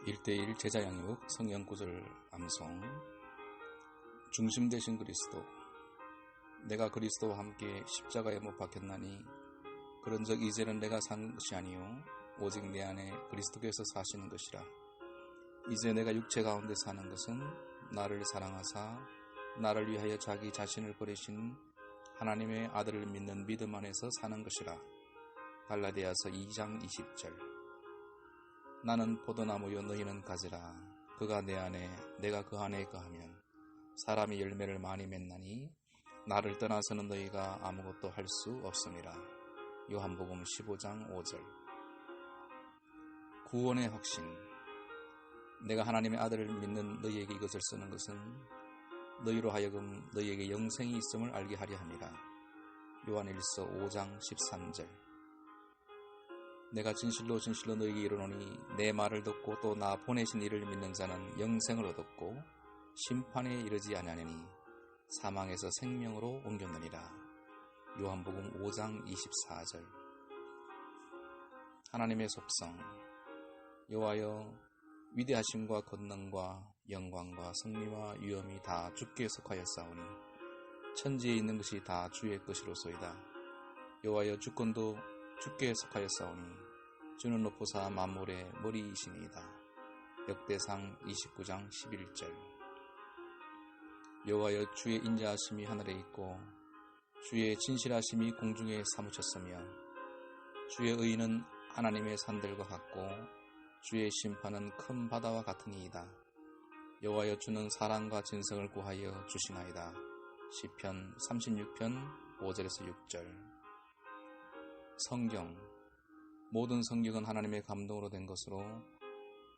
1:1 제자 양육 성경 구절 암송. 중심 되신 그리스도, 내가 그리스도와 함께 십자가에 못 박혔나니 그런즉 이제는 내가 사는 것이 아니요 오직 내 안에 그리스도께서 사시는 것이라. 이제 내가 육체 가운데 사는 것은 나를 사랑하사 나를 위하여 자기 자신을 버리신 하나님의 아들을 믿는 믿음 안에서 사는 것이라. 갈라디아서 2장 20절. 나는 포도나무요 너희는 가지라. 그가 내 안에 내가 그 안에 거하면 사람이 열매를 많이 맺나니 나를 떠나서는 너희가 아무것도 할 수 없음이라. 요한복음 15장 5절. 구원의 확신. 내가 하나님의 아들을 믿는 너희에게 이것을 쓰는 것은 너희로 하여금 너희에게 영생이 있음을 알게 하려 함이라. 요한일서 5장 13절. 내가 진실로 진실로 너희에게 이르노니 내 말을 듣고 또 나 보내신 이를 믿는 자는 영생을 얻었고 심판에 이르지 아니하니 사망에서 생명으로 옮겼느니라. 요한복음 5장 24절. 하나님의 속성. 여호와여, 위대하심과 권능과 영광과 승리와 위엄이 다 주께 속하였사오니 천지에 있는 것이 다 주의 것이로소이다. 여호와여, 주권도 주께 속하였사오니 주는 높으사 만물의 머리이시니이다. 역대상 29장 11절. 여호와여, 주의 인자하심이 하늘에 있고 주의 진실하심이 공중에 사무쳤으며 주의 의는 하나님의 산들과 같고 주의 심판은 큰 바다와 같으니이다. 여호와여, 주는 사랑과 진성을 구하여 주시나이다. 시편 36편 5절에서 6절. 성경. 모든 성경은 하나님의 감동으로 된 것으로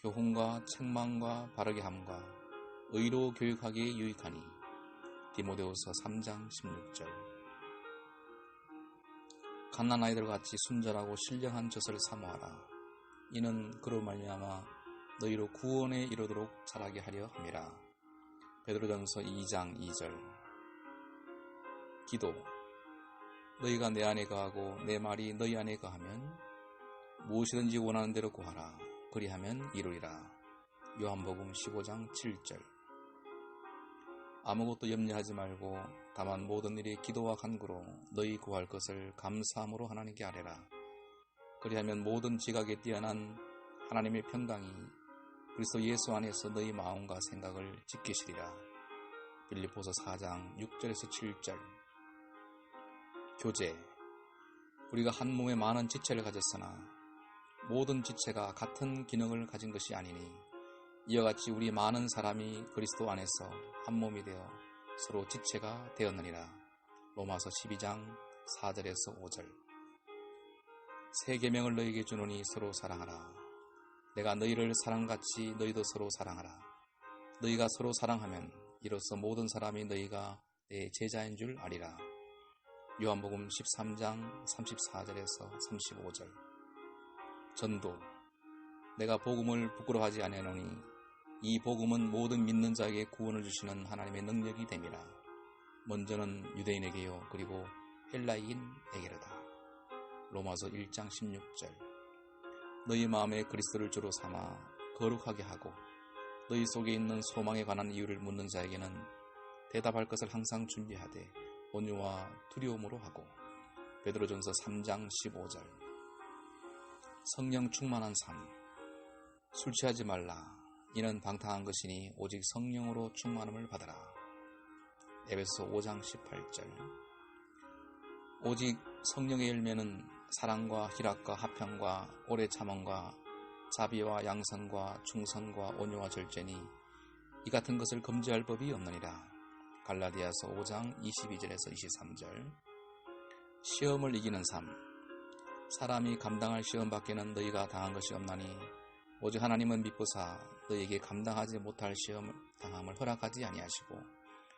교훈과 책망과 바르게 함과 의로 교육하기에 유익하니. 디모데후서 3장 16절. 갓난아이들과 같이 순전하고 신령한 젖을 사모하라. 이는 그로 말미암아 너희로 구원에 이르도록 자라게 하려 함이라. 베드로전서 2장 2절. 기도. 너희가 내 안에 거하고 내 말이 너희 안에 거하면 무엇이든지 원하는 대로 구하라. 그리하면 이루리라. 요한복음 15장 7절. 아무것도 염려하지 말고 다만 모든 일에 기도와 간구로 너희 구할 것을 감사함으로 하나님께 아뢰라. 그리하면 모든 지각에 뛰어난 하나님의 평강이 그리스도 예수 안에서 너희 마음과 생각을 지키시리라. 빌립보서 4장 6절에서 7절. 교제. 우리가 한 몸에 많은 지체를 가졌으나 모든 지체가 같은 기능을 가진 것이 아니니 이와 같이 우리 많은 사람이 그리스도 안에서 한 몸이 되어 서로 지체가 되었느니라. 로마서 12장 4절에서 5절. 새 계명을 너희에게 주노니 서로 사랑하라. 내가 너희를 사랑같이 너희도 서로 사랑하라. 너희가 서로 사랑하면 이로써 모든 사람이 너희가 내 제자인 줄 아리라. 요한복음 13장 34절에서 35절. 전도. 내가 복음을 부끄러워하지 아니하노니 이 복음은 모든 믿는 자에게 구원을 주시는 하나님의 능력이 됨이라. 먼저는 유대인에게요 그리고 헬라인에게로다. 로마서 1장 16절. 너희 마음에 그리스도를 주로 삼아 거룩하게 하고 너희 속에 있는 소망에 관한 이유를 묻는 자에게는 대답할 것을 항상 준비하되 온유와 두려움으로 하고. 베드로전서 3장 15절. 성령 충만한 삶. 술 취하지 말라. 이는 방탕한 것이니 오직 성령으로 충만함을 받아라. 에베소 5장 18절. 오직 성령의 열매는 사랑과 희락과 화평과 오래 참음과 자비와 양선과 충성과 온유와 절제니 이 같은 것을 금지할 법이 없느니라. 갈라디아서 5장 22절에서 23절. 시험을 이기는 삶. 사람이 감당할 시험 밖에는 너희가 당한 것이 없나니 오직 하나님은 미쁘사 너희에게 감당하지 못할 시험 당함을 허락하지 아니하시고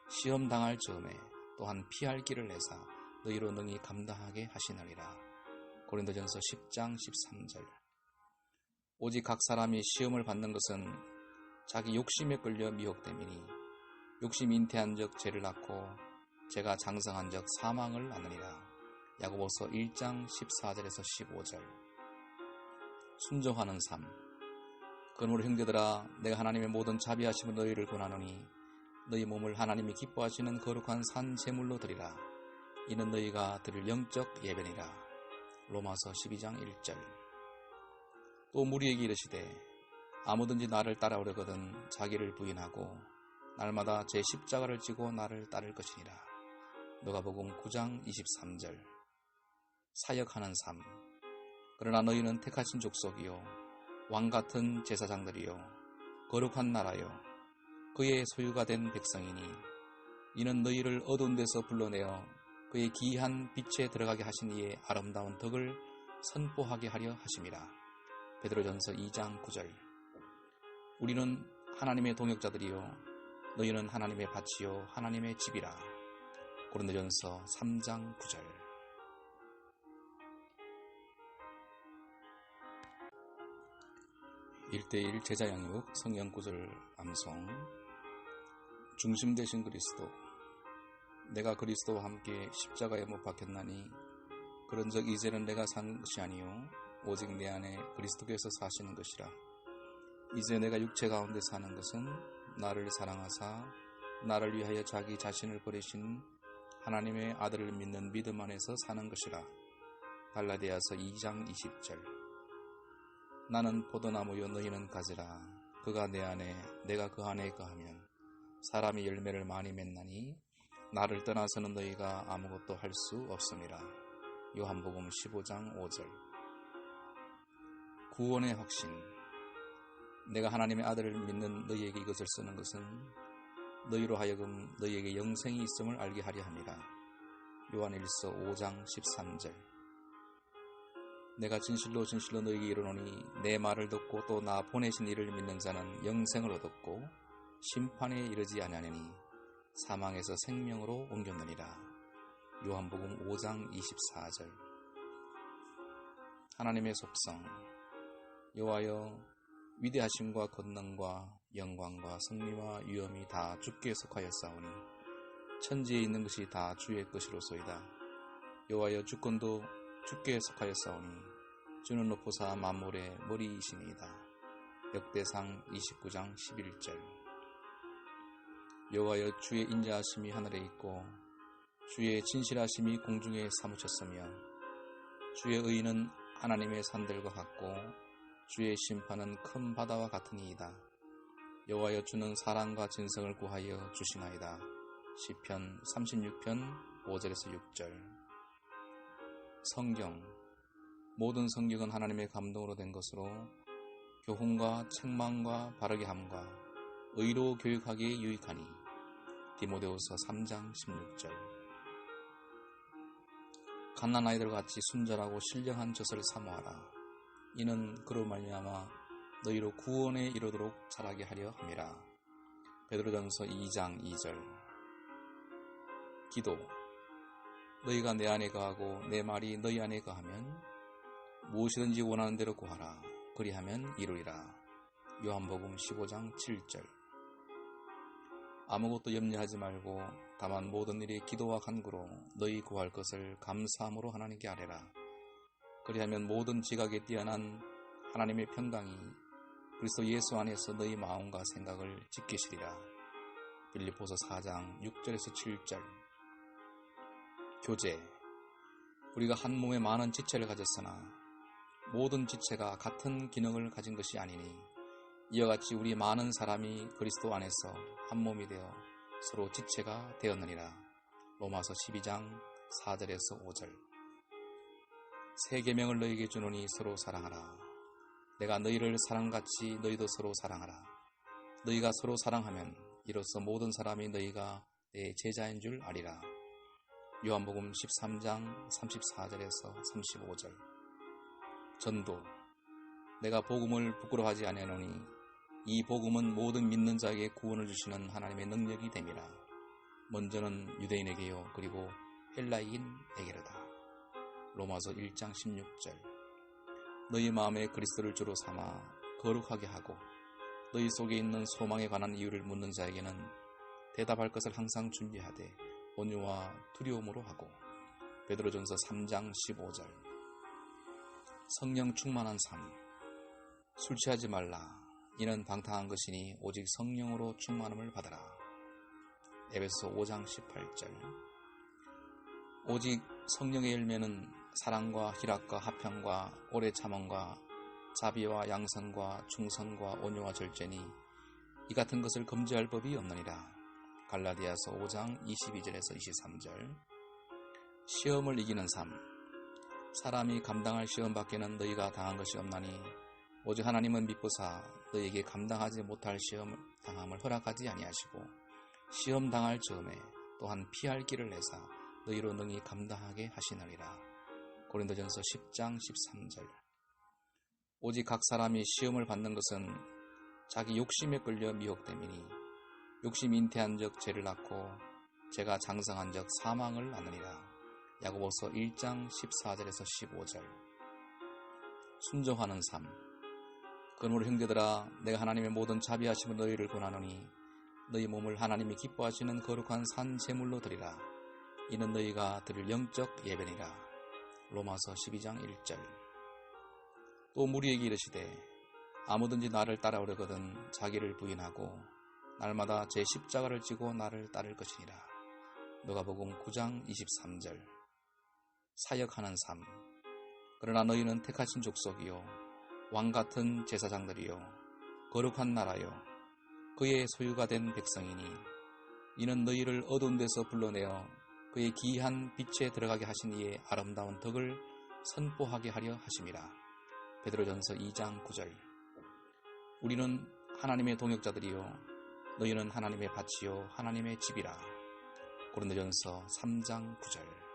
시험 당할 즈음에 또한 피할 길을 내사 너희로 능히 감당하게 하시느니라. 고린도전서 10장 13절. 오직 각 사람이 시험을 받는 것은 자기 욕심에 끌려 미혹됨이니 욕심 잉태한 적 죄를 낳고 죄가 장성한 적 사망을 낳느니라. 야고보서 1장 14절에서 15절. 순종하는 삶. 그러므로 형제들아, 내가 하나님의 모든 자비하심을 너희를 권하노니 너희 몸을 하나님이 기뻐하시는 거룩한 산 제물로 드리라. 이는 너희가 드릴 영적 예배니라. 로마서 12장 1절. 또 무리에게 이르시되 아무든지 나를 따라오려거든 자기를 부인하고 날마다 제 십자가를 지고 나를 따를 것이니라. 누가복음 9장 23절. 사역하는 삶. 그러나 너희는 택하신 족속이요 왕같은 제사장들이요 거룩한 나라요 그의 소유가 된 백성이니 이는 너희를 어두운 데서 불러내어 그의 기이한 빛에 들어가게 하신 이의 아름다운 덕을 선포하게 하려 하심이라. 베드로전서 2장 9절. 우리는 하나님의 동역자들이요 너희는 하나님의 밭이요 하나님의 집이라. 고린도전서 3장 9절. 1:1 제자 양육 성경 구절 암송. 중심 되신 그리스도. 내가 그리스도와 함께 십자가에 못 박혔나니 그런즉 이제는 내가 사는 것이 아니요 오직 내 안에 그리스도께서 사시는 것이라. 이제 내가 육체 가운데 사는 것은 나를 사랑하사 나를 위하여 자기 자신을 버리신 하나님의 아들을 믿는 믿음 안에서 사는 것이라. 갈라디아서 2장 20절. 나는 포도나무요 너희는 가지라. 그가 내 안에 내가 그 안에 거하면 사람이 열매를 많이 맺나니 나를 떠나서는 너희가 아무것도 할 수 없음이라. 요한복음 15장 5절. 구원의 확신. 내가 하나님의 아들을 믿는 너희에게 이것을 쓰는 것은 너희로 하여금 너희에게 영생이 있음을 알게 하려 함이라. 요한일서 5장 13절. 내가 진실로 진실로 너희에게 이르노니 내 말을 듣고 또 나 보내신 이를 믿는 자는 영생을 얻었고 심판에 이르지 아니하니 사망에서 생명으로 옮겼느니라. 요한복음 5장 24절. 하나님의 속성. 여호와여, 위대하심과 권능과 영광과 승리와 위엄이 다 주께 속하였사오니 천지에 있는 것이 다 주의 것이로소이다. 여호와여, 주권도 주께 속하였사오니 주는 높으사 만물의 머리이시니이다. 역대상 29장 11절. 여호와여, 주의 인자하심이 하늘에 있고 주의 진실하심이 공중에 사무쳤으며 주의 의는 하나님의 산들과 같고 주의 심판은 큰 바다와 같으니이다. 여호와여, 주는 사랑과 진성을 구하여 주시나이다. 시편 36편 5절에서 6절. 성경. 모든 성경은 하나님의 감동으로 된 것으로 교훈과 책망과 바르게 함과 의로 교육하기에 유익하니. 디모데후서 3장 16절. 갓난아이들과 같이 순전하고 신령한 젖을 사모하라. 이는 그로 말미암아 너희로 구원에 이르도록 자라게 하려 함이라. 베드로전서 2장 2절. 기도. 너희가 내 안에 거하고 내 말이 너희 안에 거하면 무엇이든지 원하는 대로 구하라. 그리하면 이루리라. 요한복음 15장 7절. 아무것도 염려하지 말고 다만 모든 일에 기도와 간구로 너희 구할 것을 감사함으로 하나님께 아뢰라. 그리하면 모든 지각에 뛰어난 하나님의 평강이 그리스도 예수 안에서 너희 마음과 생각을 지키시리라. 빌립보서 4장 6절에서 7절. 교제. 우리가 한 몸에 많은 지체를 가졌으나 모든 지체가 같은 기능을 가진 것이 아니니 이와 같이 우리 많은 사람이 그리스도 안에서 한 몸이 되어 서로 지체가 되었느니라. 로마서 12장 4절에서 5절. 새 계명을 너희에게 주노니 서로 사랑하라. 내가 너희를 사랑같이 너희도 서로 사랑하라. 너희가 서로 사랑하면 이로써 모든 사람이 너희가 내 제자인 줄 아리라. 요한복음 13장 34절에서 35절. 전도. 내가 복음을 부끄러워하지 아니하노니 이 복음은 모든 믿는 자에게 구원을 주시는 하나님의 능력이 됨이라. 먼저는 유대인에게요 그리고 헬라인에게로다. 로마서 1장 16절. 너희 마음에 그리스도를 주로 삼아 거룩하게 하고 너희 속에 있는 소망에 관한 이유를 묻는 자에게는 대답할 것을 항상 준비하되 온유와 두려움으로 하고. 베드로전서 3장 15절. 성령 충만한 삶. 술 취하지 말라. 이는 방탕한 것이니 오직 성령으로 충만함을 받아라. 에베소 5장 18절. 오직 성령의 열매는 사랑과 희락과 화평과 오래 참음과 자비와 양선과 충성과 온유와 절제니 이 같은 것을 금지할 법이 없느니라. 갈라디아서 5장 22절에서 23절. 시험을 이기는 삶. 사람이 감당할 시험 밖에는 너희가 당한 것이 없나니 오직 하나님은 미쁘사 너희에게 감당하지 못할 시험을 당함을 허락하지 아니하시고 시험 당할 즈음에 또한 피할 길을 내사 너희로 능히 감당하게 하시느니라. 고린도전서 10장 13절. 오직 각 사람이 시험을 받는 것은 자기 욕심에 끌려 미혹됨이니 욕심이 잉태한 적 죄를 낳고 죄가 장성한 적 사망을 낳느니라. 야고보서 1장 14절에서 15절. 순종하는 삶. 그러므로 형제들아 내가 하나님의 모든 자비하심을 너희를 권하노니 너희 몸을 하나님이 기뻐하시는 거룩한 산 제물로 드리라. 이는 너희가 드릴 영적 예배니라. 로마서 12장 1절. 또 무리에게 이르시되 아무든지 나를 따라오려거든 자기를 부인하고 날마다 제 십자가를 지고 나를 따를 것이니라. 누가복음 9장 23절. 사역하는 삶. 그러나 너희는 택하신 족속이요 왕같은 제사장들이요 거룩한 나라요 그의 소유가 된 백성이니 이는 너희를 어두운 데서 불러내어 그의 기이한 빛에 들어가게 하신 이의 아름다운 덕을 선포하게 하려 하심이라. 베드로전서 2장 9절. 우리는 하나님의 동역자들이요 너희는 하나님의 밭이요 하나님의 집이라. 고린도전서 3장 9절.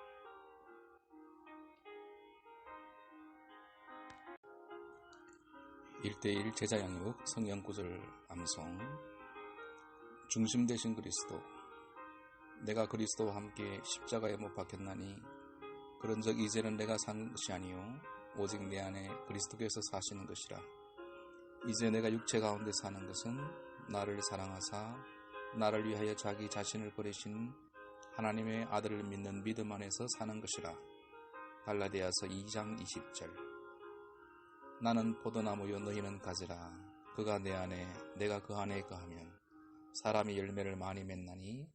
(1:1) 제자양육 성경 구절 암송. 중심 되신 그리스도. 내가 그리스도와 함께 십자가에 못 박혔나니 그런즉 이제는 내가 사는 것이 아니요 오직 내 안에 그리스도께서 사시는 것이라. 이제 내가 육체 가운데 사는 것은 나를 사랑하사 나를 위하여 자기 자신을 버리신 하나님의 아들을 믿는 믿음 안에서 사는 것이라. 갈라디아서 2장 20절. 나는 포도나무요 너희는 가지라. 그가 내 안에 내가 그 안에 거하면 사람이 열매를 많이 맺나니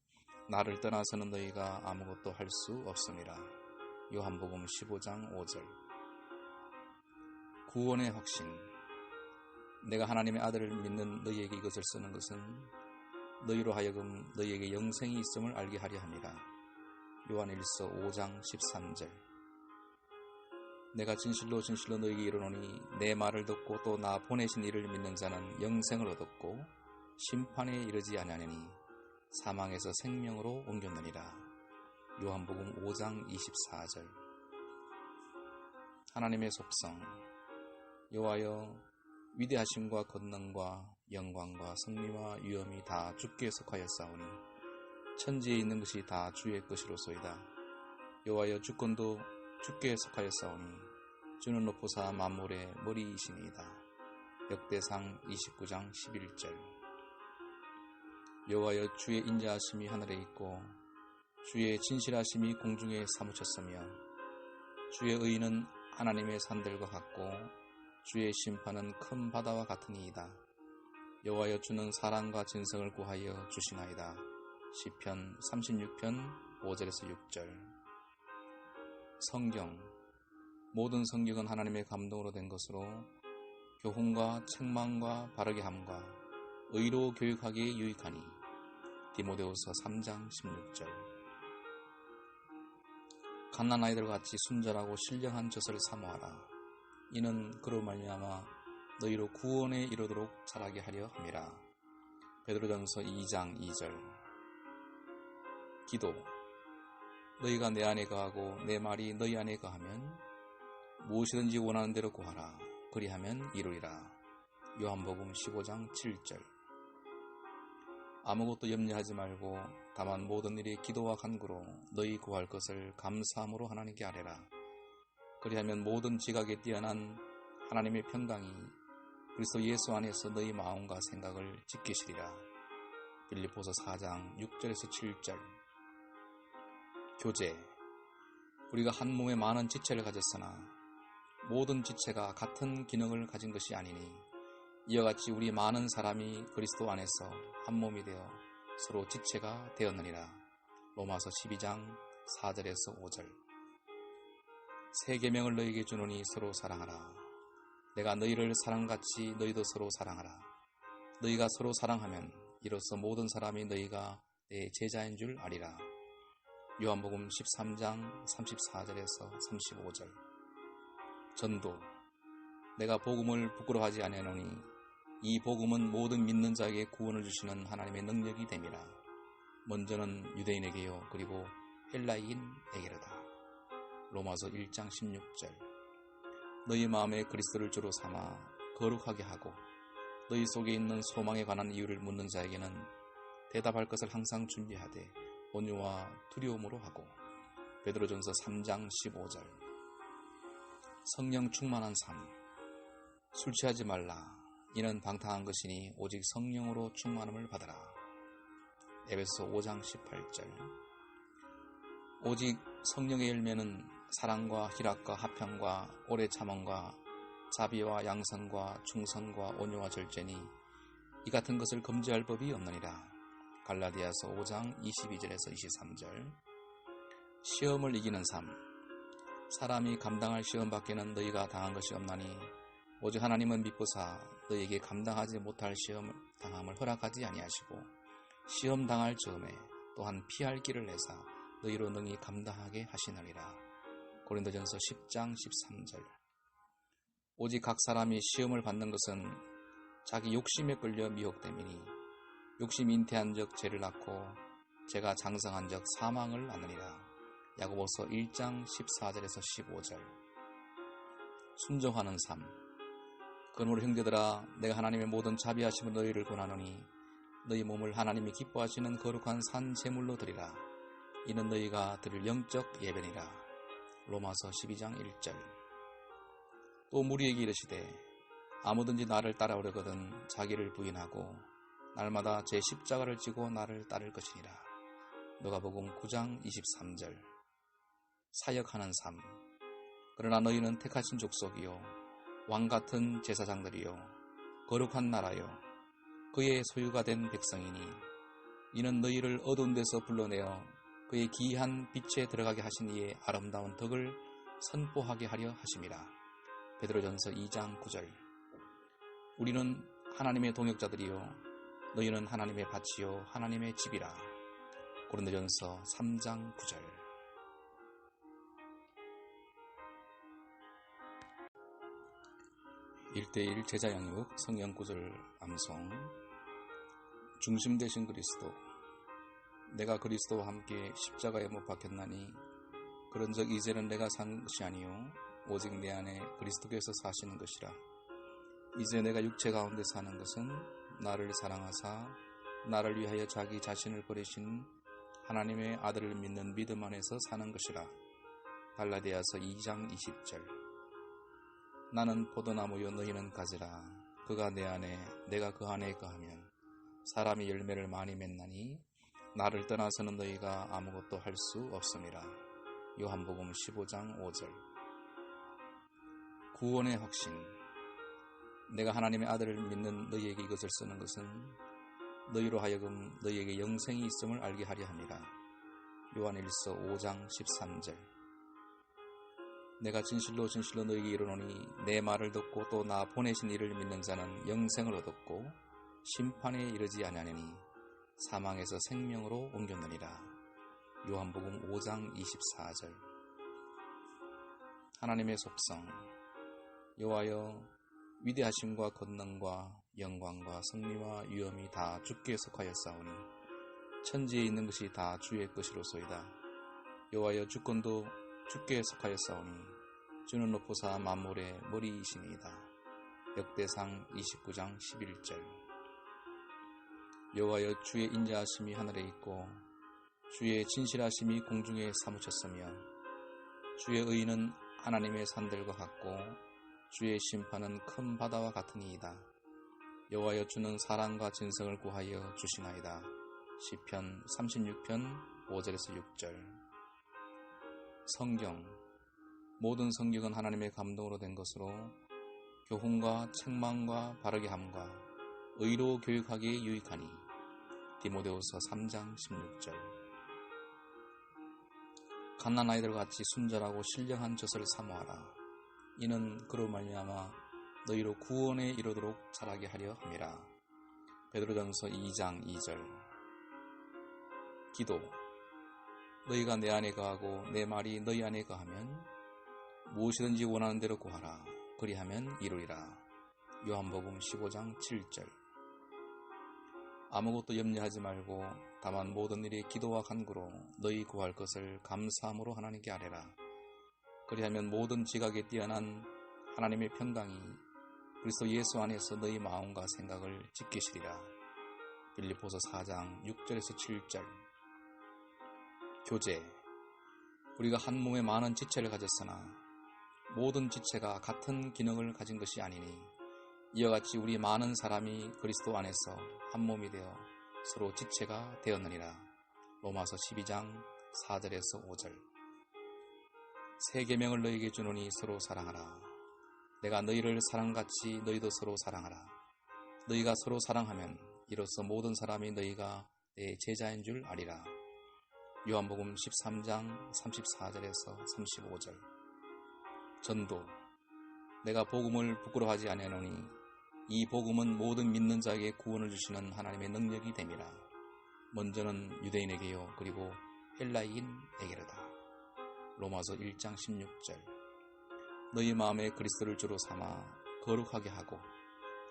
나를 떠나서는 너희가 아무것도 할 수 없음이라. 요한복음 15장 5절. 구원의 확신. 내가 하나님의 아들을 믿는 너희에게 이것을 쓰는 것은 너희로 하여금 너희에게 영생이 있음을 알게 하려 함이라. 요한일서 5장 13절. 내가 진실로 진실로 너희에게 이르노니 내 말을 듣고 또 나 보내신 이를 믿는 자는 영생을 얻었고 심판에 이르지 아니하니 사망에서 생명으로 옮겼느니라. 요한복음 5장 24절. 하나님의 속성. 여호와여 위대하심과 권능과 영광과 승리와 위엄이 다 주께 속하였사오니 천지에 있는 것이 다 주의 것이로소이다. 여호와여 주권도 주께 속하였사오니 주는 높으사 만물의 머리이시니이다. 역대상 29장 11절. 여호와여 주의 인자하심이 하늘에 있고 주의 진실하심이 공중에 사무쳤으며 주의 의는 하나님의 산들과 같고 주의 심판은 큰 바다와 같으니이다. 여호와여 주는 사랑과 진성을 구하여 주시나이다. 시편 36편 5절에서 6절. 성경. 모든 성경은 하나님의 감동으로 된 것으로 교훈과 책망과 바르게 함과 의로 교육하기에 유익하니. 디모데후서 3장 16절. 갓난아이들 같이 순전하고 신령한 젖을 사모하라. 이는 그로 말미암아 너희로 구원에 이르도록 자라게 하려 함이라. 베드로전서 2장 2절. 기도. 너희가 내 안에 거하고 내 말이 너희 안에 거하면 무엇이든지 원하는 대로 구하라. 그리하면 이루리라. 요한복음 15장 7절. 아무것도 염려하지 말고 다만 모든 일에 기도와 간구로 너희 구할 것을 감사함으로 하나님께 아뢰라. 그리하면 모든 지각에 뛰어난 하나님의 평강이 그리스도 예수 안에서 너희 마음과 생각을 지키시리라. 빌립보서 4장 6절에서 7절. 교제. 우리가 한 몸에 많은 지체를 가졌으나 모든 지체가 같은 기능을 가진 것이 아니니 이와 같이 우리 많은 사람이 그리스도 안에서 한 몸이 되어 서로 지체가 되었느니라. 로마서 12장 4절에서 5절. 새 계명을 너희에게 주노니 서로 사랑하라. 내가 너희를 사랑같이 너희도 서로 사랑하라. 너희가 서로 사랑하면 이로써 모든 사람이 너희가 내 제자인 줄 아리라. 요한복음 13장 34절에서 35절. 전도. 내가 복음을 부끄러워하지 아니하노니 이 복음은 모든 믿는 자에게 구원을 주시는 하나님의 능력이 됨이라. 먼저는 유대인에게요 그리고 헬라인에게로다. 로마서 1장 16절. 너희 마음에 그리스도를 주로 삼아 거룩하게 하고 너희 속에 있는 소망에 관한 이유를 묻는 자에게는 대답할 것을 항상 준비하되 온유와 두려움으로 하고. 베드로전서 3장 15절. 성령 충만한 삶. 술 취하지 말라. 이는 방탕한 것이니 오직 성령으로 충만함을 받아라. 에베소 5장 18절. 오직 성령의 열매는 사랑과 희락과 화평과 오래 참음과 자비와 양선과 충성과 온유와 절제니 이 같은 것을 금지할 법이 없느니라. 갈라디아서 5장 22절에서 23절. 시험을 이기는 삶. 사람이 감당할 시험 밖에는 너희가 당한 것이 없나니 오직 하나님은 미쁘사 너희에게 감당하지 못할 시험 당함을 허락하지 아니하시고 시험 당할 즈음에 또한 피할 길을 내사 너희로 능히 감당하게 하시느니라. 고린도전서 10장 13절. 오직 각 사람이 시험을 받는 것은 자기 욕심에 끌려 미혹됨이니 욕심 잉태한 적 죄를 낳고 죄가 장성한 적 사망을 낳느니라. 야고보서 1장 14절에서 15절. 순종하는 삶. 그러므로 형제들아 내가 하나님의 모든 자비하심을 너희를 권하노니 너희 몸을 하나님이 기뻐하시는 거룩한 산 제물로 드리라. 이는 너희가 드릴 영적 예배니라. 로마서 12장 1절. 또 무리에게 이르시되 아무든지 나를 따라오려거든 자기를 부인하고 날마다 제 십자가를 지고 나를 따를 것이니라. 누가복음 9장 23절. 사역하는 삶. 그러나 너희는 택하신 족속이요 왕같은 제사장들이요 거룩한 나라요 그의 소유가 된 백성이니 이는 너희를 어두운 데서 불러내어 그의 기이한 빛에 들어가게 하신 이의 아름다운 덕을 선포하게 하려 하심이라. 베드로전서 2장 9절. 우리는 하나님의 동역자들이요 너희는 하나님의 밭이요 하나님의 집이라. 고린도전서 3장 9절. (1:1) 제자 양육 성경 구절 암송. 중심 되신 그리스도. 내가 그리스도와 함께 십자가에 못 박혔나니 그런즉 이제는 내가 사는 것이 아니요 오직 내 안에 그리스도께서 사시는 것이라. 이제 내가 육체 가운데 사는 것은 나를 사랑하사 나를 위하여 자기 자신을 버리신 하나님의 아들을 믿는 믿음 안에서 사는 것이라. 갈라디아서 2장 20절. 나는 포도나무요 너희는 가지라. 그가 내 안에 내가 그 안에 거하면 사람이 열매를 많이 맺나니 나를 떠나서는 너희가 아무것도 할 수 없음이라. 요한복음 15장 5절. 구원의 확신. 내가 하나님의 아들을 믿는 너희에게 이것을 쓰는 것은 너희로 하여금 너희에게 영생이 있음을 알게 하려 함이라. 요한일서 5장 13절. 내가 진실로 진실로 너희에게 이르노니 내 말을 듣고 또 나 보내신 이를 믿는 자는 영생을 얻었고 심판에 이르지 아니하느니 사망에서 생명으로 옮겼느니라. 요한복음 5장 24절. 하나님의 속성. 여호와여 위대하심과 권능과 영광과 승리와 위엄이 다 주께 속하였사오니 천지에 있는 것이 다 주의 것이로소이다. 여호와여 주권도 주께 속하였사오니 주는 높으사 만물의 머리이시니이다. 역대상 29장 11절. 여호와여 주의 인자하심이 하늘에 있고 주의 진실하심이 공중에 사무쳤으며 주의 의는 하나님의 산들과 같고 주의 심판은 큰 바다와 같으니이다. 여호와여 주는 사랑과 진성을 구하여 주시나이다. 시편 36편 5절에서 6절. 성경. 모든 성경은 하나님의 감동으로 된 것으로 교훈과 책망과 바르게 함과 의로 교육하기에 유익하니. 디모데후서 3장 16절. 갓난 아이들 같이 순전하고 신령한 젖을 사모하라. 이는 그로 말미암아 너희로 구원에 이르도록 자라게 하려 함이라. 베드로전서 2장 2절. 기도. 너희가 내 안에 거하고 내 말이 너희 안에 거하면 무엇이든지 원하는 대로 구하라. 그리하면 이루리라. 요한복음 15장 7절. 아무것도 염려하지 말고 다만 모든 일에 기도와 간구로 너희 구할 것을 감사함으로 하나님께 아뢰라. 그리하면 모든 지각에 뛰어난 하나님의 평강이 그리스도 예수 안에서 너희 마음과 생각을 지키시리라. 빌립보서 4장 6절에서 7절. 교제. 우리가 한 몸에 많은 지체를 가졌으나 모든 지체가 같은 기능을 가진 것이 아니니 이와 같이 우리 많은 사람이 그리스도 안에서 한 몸이 되어 서로 지체가 되었느니라. 로마서 12장 4절에서 5절. 새 계명을 너희에게 주노니 서로 사랑하라. 내가 너희를 사랑같이 너희도 서로 사랑하라. 너희가 서로 사랑하면 이로써 모든 사람이 너희가 내 제자인 줄 아리라. 요한복음 13장 34절에서 35절. 전도. 내가 복음을 부끄러워하지 아니하노니 이 복음은 모든 믿는 자에게 구원을 주시는 하나님의 능력이 됨이라. 먼저는 유대인에게요 그리고 헬라인에게로다. 로마서 1장 16절. 너희 마음에 그리스도를 주로 삼아 거룩하게 하고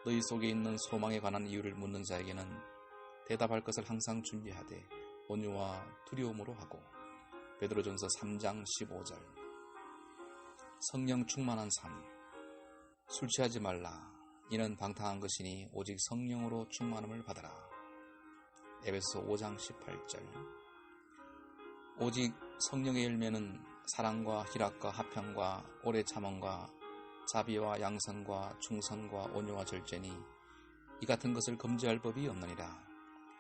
너희 속에 있는 소망에 관한 이유를 묻는 자에게는 대답할 것을 항상 준비하되 온유와 두려움으로 하고. 베드로전서 3장 15절. 성령 충만한 삶. 술 취하지 말라. 이는 방탕한 것이니 오직 성령으로 충만함을 받아라. 에베소 5장 18절. 오직 성령의 열매는 사랑과 희락과 화평과 오래 참음과 자비와 양선과 충성과 온유와 절제니 이 같은 것을 금지할 법이 없느니라.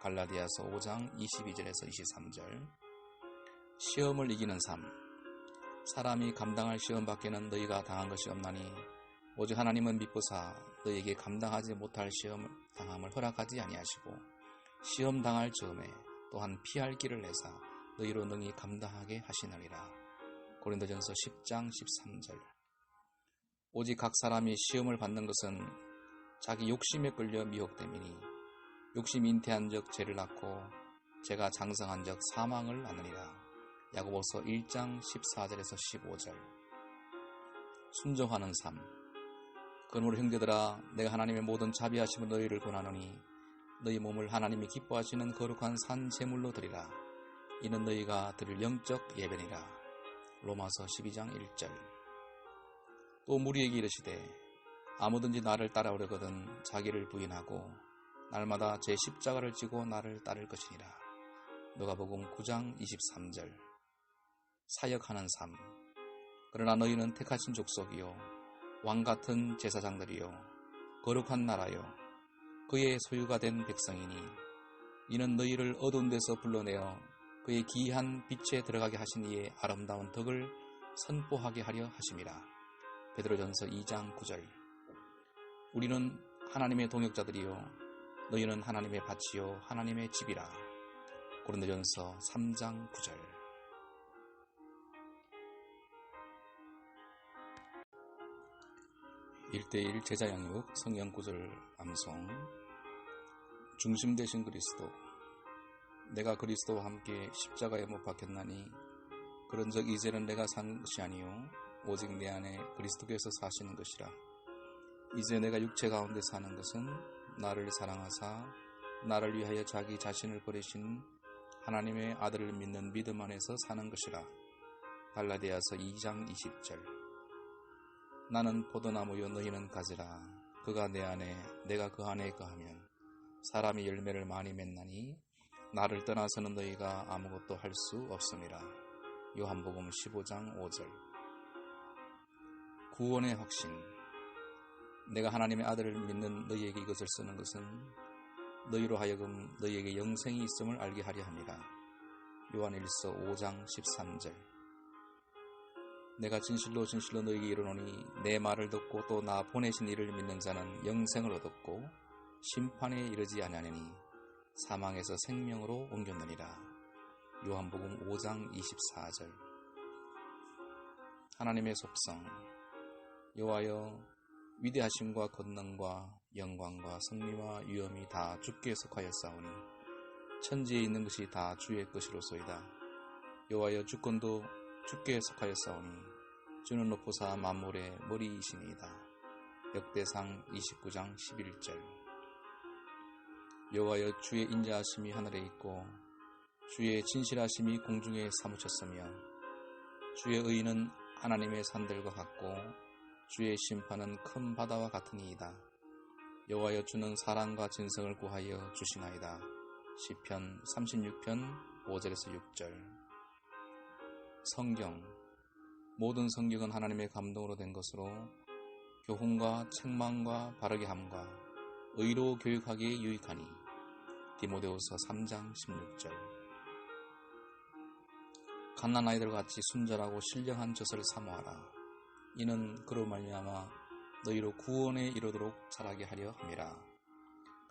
갈라디아서 5장 22절에서 23절. 시험을 이기는 삶. 사람이 감당할 시험 밖에는 너희가 당한 것이 없나니 오직 하나님은 미쁘사 너희에게 감당하지 못할 시험 당함을 허락하지 아니하시고 시험 당할 즈음에 또한 피할 길을 내사 너희로 능히 감당하게 하시느니라. 고린도전서 10장 13절. 오직 각 사람이 시험을 받는 것은 자기 욕심에 끌려 미혹됨이니 욕심이 잉태한 적 죄를 낳고 죄가 장성한 적 사망을 낳느니라. 야고보서 1장 14절에서 15절. 순종하는 삶. 그러므로 형제들아 내가 하나님의 모든 자비하심을 너희를 권하노니 너희 몸을 하나님이 기뻐하시는 거룩한 산 제물로 드리라. 이는 너희가 드릴 영적 예배니라. 로마서 12장 1절. 또 무리에게 이르시되 아무든지 나를 따라오려거든 자기를 부인하고 날마다 제 십자가를 지고 나를 따를 것이니라. 누가복음 9장 23절. 사역하는 삶. 그러나 너희는 택하신 족속이요 왕같은 제사장들이요 거룩한 나라요 그의 소유가 된 백성이니 이는 너희를 어두운 데서 불러내어 그의 기이한 빛에 들어가게 하신 이의 아름다운 덕을 선포하게 하려 하심이라. 베드로전서 2장 9절. 우리는 하나님의 동역자들이요 너희는 하나님의 밭이요 하나님의 집이라. 고린도전서 3장 9절. 1:1 제자 양육 성경 구절 암송. 중심 되신 그리스도. 내가 그리스도와 함께 십자가에 못 박혔나니 그런즉 이제는 내가 사는 것이 아니요 오직 내 안에 그리스도께서 사시는 것이라. 이제 내가 육체 가운데 사는 것은 나를 사랑하사 나를 위하여 자기 자신을 버리신 하나님의 아들을 믿는 믿음 안에서 사는 것이라. 갈라디아서 2장 20절. 나는 포도나무요 너희는 가지라. 그가 내 안에 내가 그 안에 거하면 사람이 열매를 많이 맺나니 나를 떠나서는 너희가 아무것도 할 수 없음이라. 요한복음 15장 5절. 구원의 확신. 내가 하나님의 아들을 믿는 너희에게 이것을 쓰는 것은 너희로 하여금 너희에게 영생이 있음을 알게 하려 함이라. 요한일서 5장 13절. 내가 진실로 진실로 너희에게 이르노니 내 말을 듣고 또 나 보내신 이를 믿는 자는 영생을 얻었고 심판에 이르지 아니하느니 사망에서 생명으로 옮겼느니라. 요한복음 5장 24절. 하나님의 속성. 여호와여, 위대하심과 권능과 영광과 승리와 위엄이 다 주께 속하였사오니 천지에 있는 것이 다 주의 것이로소이다. 여호와여, 주권도 주께 속하였사오니 주는 높으사 만물의 머리이시니이다. 역대상 29장 11절. 여호와여, 주의 인자하심이 하늘에 있고 주의 진실하심이 공중에 사무쳤으며 주의 의는 하나님의 산들과 같고 주의 심판은 큰 바다와 같으니이다. 여호와여, 주는 사랑과 진성을 구하여 주시나이다. 시편 36편 5절에서 6절. 성경. 모든 성경은 하나님의 감동으로 된 것으로 교훈과 책망과 바르게 함과 의로 교육하기에 유익하니. 디모데후서 3장 16절. 갓난아이들 같이 순전하고 신령한 젖을 사모하라. 이는 그로 말미암아 너희로 구원에 이르도록 자라게 하려 함이라.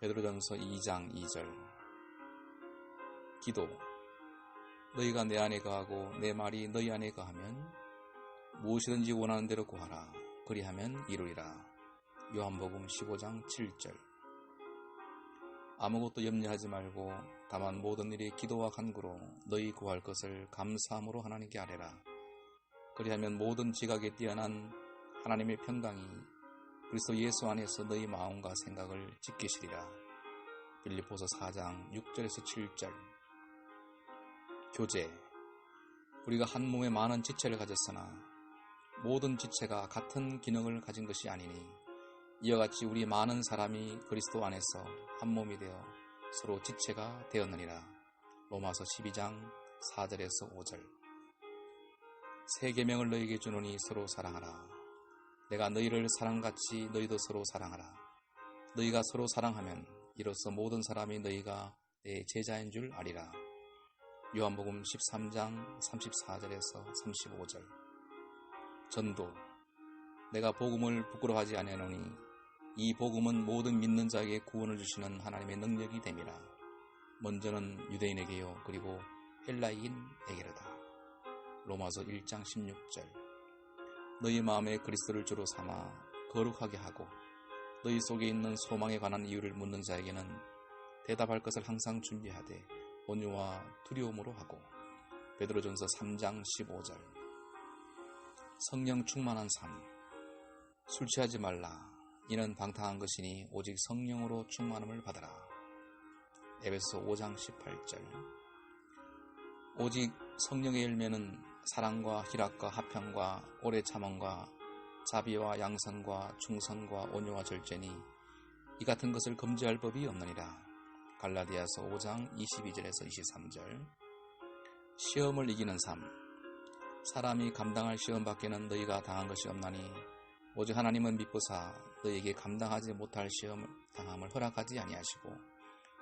베드로전서 2장 2절. 기도. 너희가 내 안에 거하고 내 말이 너희 안에 거하면 무엇이든지 원하는 대로 구하라. 그리하면 이루리라. 요한복음 15장 7절. 아무것도 염려하지 말고 다만 모든 일에 기도와 간구로 너희 구할 것을 감사함으로 하나님께 아뢰라. 그리하면 모든 지각에 뛰어난 하나님의 평강이 그리스도 예수 안에서 너희 마음과 생각을 지키시리라. 빌립보서 4장 6절에서 7절. 교제. 우리가 한 몸에 많은 지체를 가졌으나 모든 지체가 같은 기능을 가진 것이 아니니 이와 같이 우리 많은 사람이 그리스도 안에서 한 몸이 되어 서로 지체가 되었느니라. 로마서 12장 4절에서 5절. 새 계명을 너희에게 주노니 서로 사랑하라. 내가 너희를 사랑같이 너희도 서로 사랑하라. 너희가 서로 사랑하면 이로써 모든 사람이 너희가 내 제자인 줄 아리라. 요한복음 13장 34절에서 35절. 전도. 내가 복음을 부끄러워하지 아니하노니 이 복음은 모든 믿는 자에게 구원을 주시는 하나님의 능력이 됨이라. 먼저는 유대인에게요 그리고 헬라인에게로다. 로마서 1장 16절. 너희 마음에 그리스도를 주로 삼아 거룩하게 하고 너희 속에 있는 소망에 관한 이유를 묻는 자에게는 대답할 것을 항상 준비하되 온유와 두려움으로 하고. 베드로전서 3장 15절. 성령 충만한 삶. 술 취하지 말라. 이는 방탕한 것이니 오직 성령으로 충만함을 받아라. 에베소 5장 18절. 오직 성령의 열매는 사랑과 희락과 화평과 오래 참음과 자비와 양선과 충성과 온유와 절제니 이 같은 것을 금지할 법이 없느니라. 갈라디아서 5장 22절에서 23절. 시험을 이기는 삶. 사람이 감당할 시험 밖에는 너희가 당한 것이 없나니 오직 하나님은 미쁘사 너희에게 감당하지 못할 시험 당함을 허락하지 아니하시고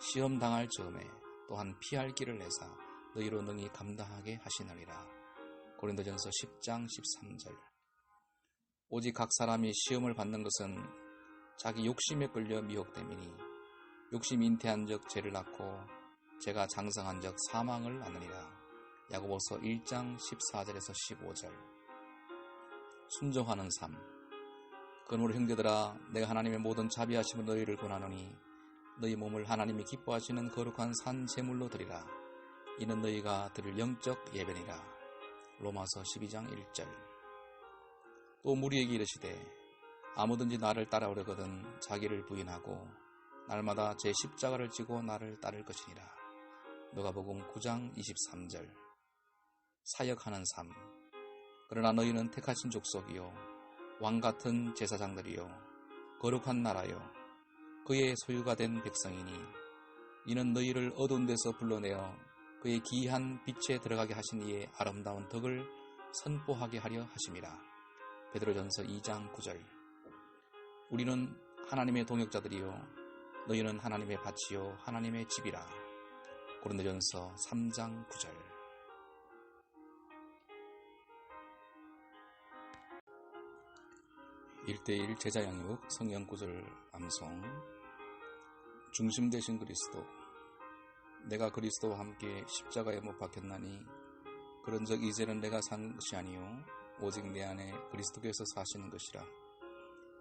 시험 당할 즈음에 또한 피할 길을 내사 너희로 능히 감당하게 하시느니라. 고린도전서 10장 13절. 오직 각 사람이 시험을 받는 것은 자기 욕심에 끌려 미혹됨이니 욕심이 잉태한 적 죄를 낳고 죄가 장성한 적 사망을 낳느니라. 야고보서 1장 14절에서 15절. 순종하는 삶. 그러므로 형제들아, 내가 하나님의 모든 자비하심을 너희를 권하노니 너희 몸을 하나님이 기뻐하시는 거룩한 산 제물로 드리라. 이는 너희가 드릴 영적 예배니라. 로마서 12장 1절. 또 무리에게 이르시되 아무든지 나를 따라오려거든 자기를 부인하고 날마다 제 십자가를 지고 나를 따를 것이니라. 누가복음 9장 23절. 사역하는 삶. 그러나 너희는 택하신 족속이요 왕같은 제사장들이요 거룩한 나라요 그의 소유가 된 백성이니 이는 너희를 어두운 데서 불러내어 그의 기이한 빛에 들어가게 하신 이의 아름다운 덕을 선포하게 하려 하심이라. 베드로전서 2장 9절. 우리는 하나님의 동역자들이요 너희는 하나님의 밭이요 하나님의 집이라. 고린도전서 3장 9절. 1:1 제자 양육 성경 구절 암송. 중심 되신 그리스도, 내가 그리스도와 함께 십자가에 못 박혔나니 그런즉 이제는 내가 사는 것이 아니요 오직 내 안에 그리스도께서 사시는 것이라.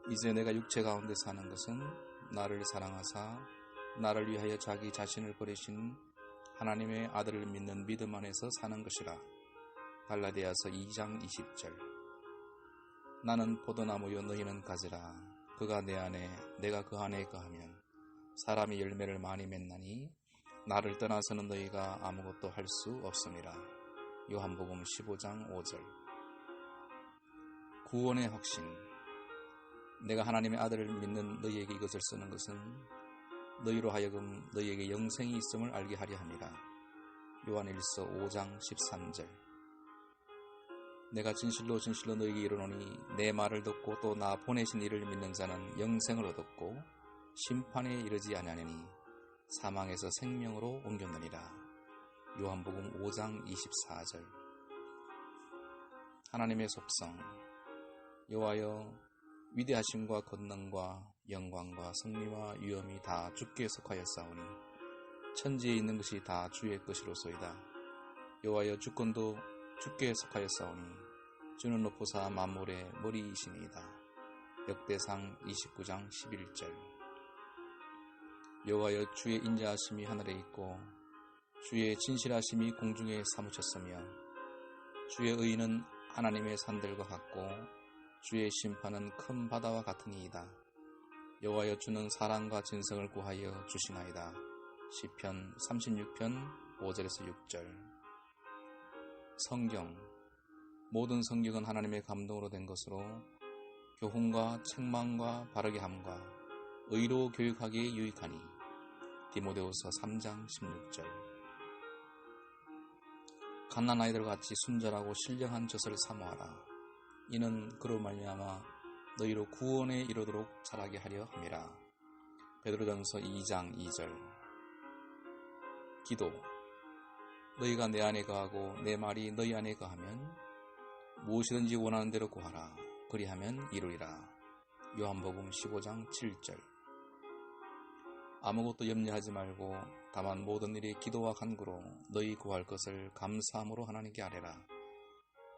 이제 내가 육체 가운데 사는 것은 나를 사랑하사 나를 위하여 자기 자신을 버리신 하나님의 아들을 믿는 믿음 안에서 사는 것이라. 갈라디아서 2장 20절. 나는 포도나무요 너희는 가지라. 그가 내 안에 내가 그 안에 거하면 사람이 열매를 많이 맺나니 나를 떠나서는 너희가 아무것도 할 수 없음이라. 요한복음 15장 5절. 구원의 확신. 내가 하나님의 아들을 믿는 너희에게 이것을 쓰는 것은 너희로 하여금 너희에게 영생이 있음을 알게 하려 함이라. 요한일서 5장 13절. 내가 진실로 진실로 너희에게 이르노니 내 말을 듣고 또 나 보내신 이를 믿는 자는 영생을 얻었고 심판에 이르지 아니하니 사망에서 생명으로 옮겼느니라. 요한복음 5장 24절. 하나님의 속성. 여호와여, 위대하심과 권능과 영광과 승리와 위엄이 다 주께 속하였사오니 천지에 있는 것이 다 주의 것이로소이다. 여호와여, 주권도 주께 속하였사오니 주는 높으사 만물의 머리이시니이다. 역대상 29장 11절. 여호와여, 주의 인자하심이 하늘에 있고 주의 진실하심이 공중에 사무쳤으며 주의 의는 하나님의 산들과 같고 주의 심판은 큰 바다와 같으니이다. 여호와여, 주는 사랑과 진성을 구하여 주시나이다. 시편 36편 5절에서 6절. 성경. 모든 성경은 하나님의 감동으로 된 것으로 교훈과 책망과 바르게 함과 의로 교육하기에 유익하니. 디모데후서 3장 16절. 갓난아이들과 같이 순전하고 신령한 젖을 사모하라. 이는 그로 말미암아 너희로 구원에 이르도록 자라게 하려 함이라. 베드로전서 2장 2절. 기도. 너희가 내 안에 거하고 내 말이 너희 안에 거하면 무엇이든지 원하는 대로 구하라. 그리하면 이루리라. 요한복음 15장 7절. 아무것도 염려하지 말고 다만 모든 일에 기도와 간구로 너희 구할 것을 감사함으로 하나님께 아뢰라.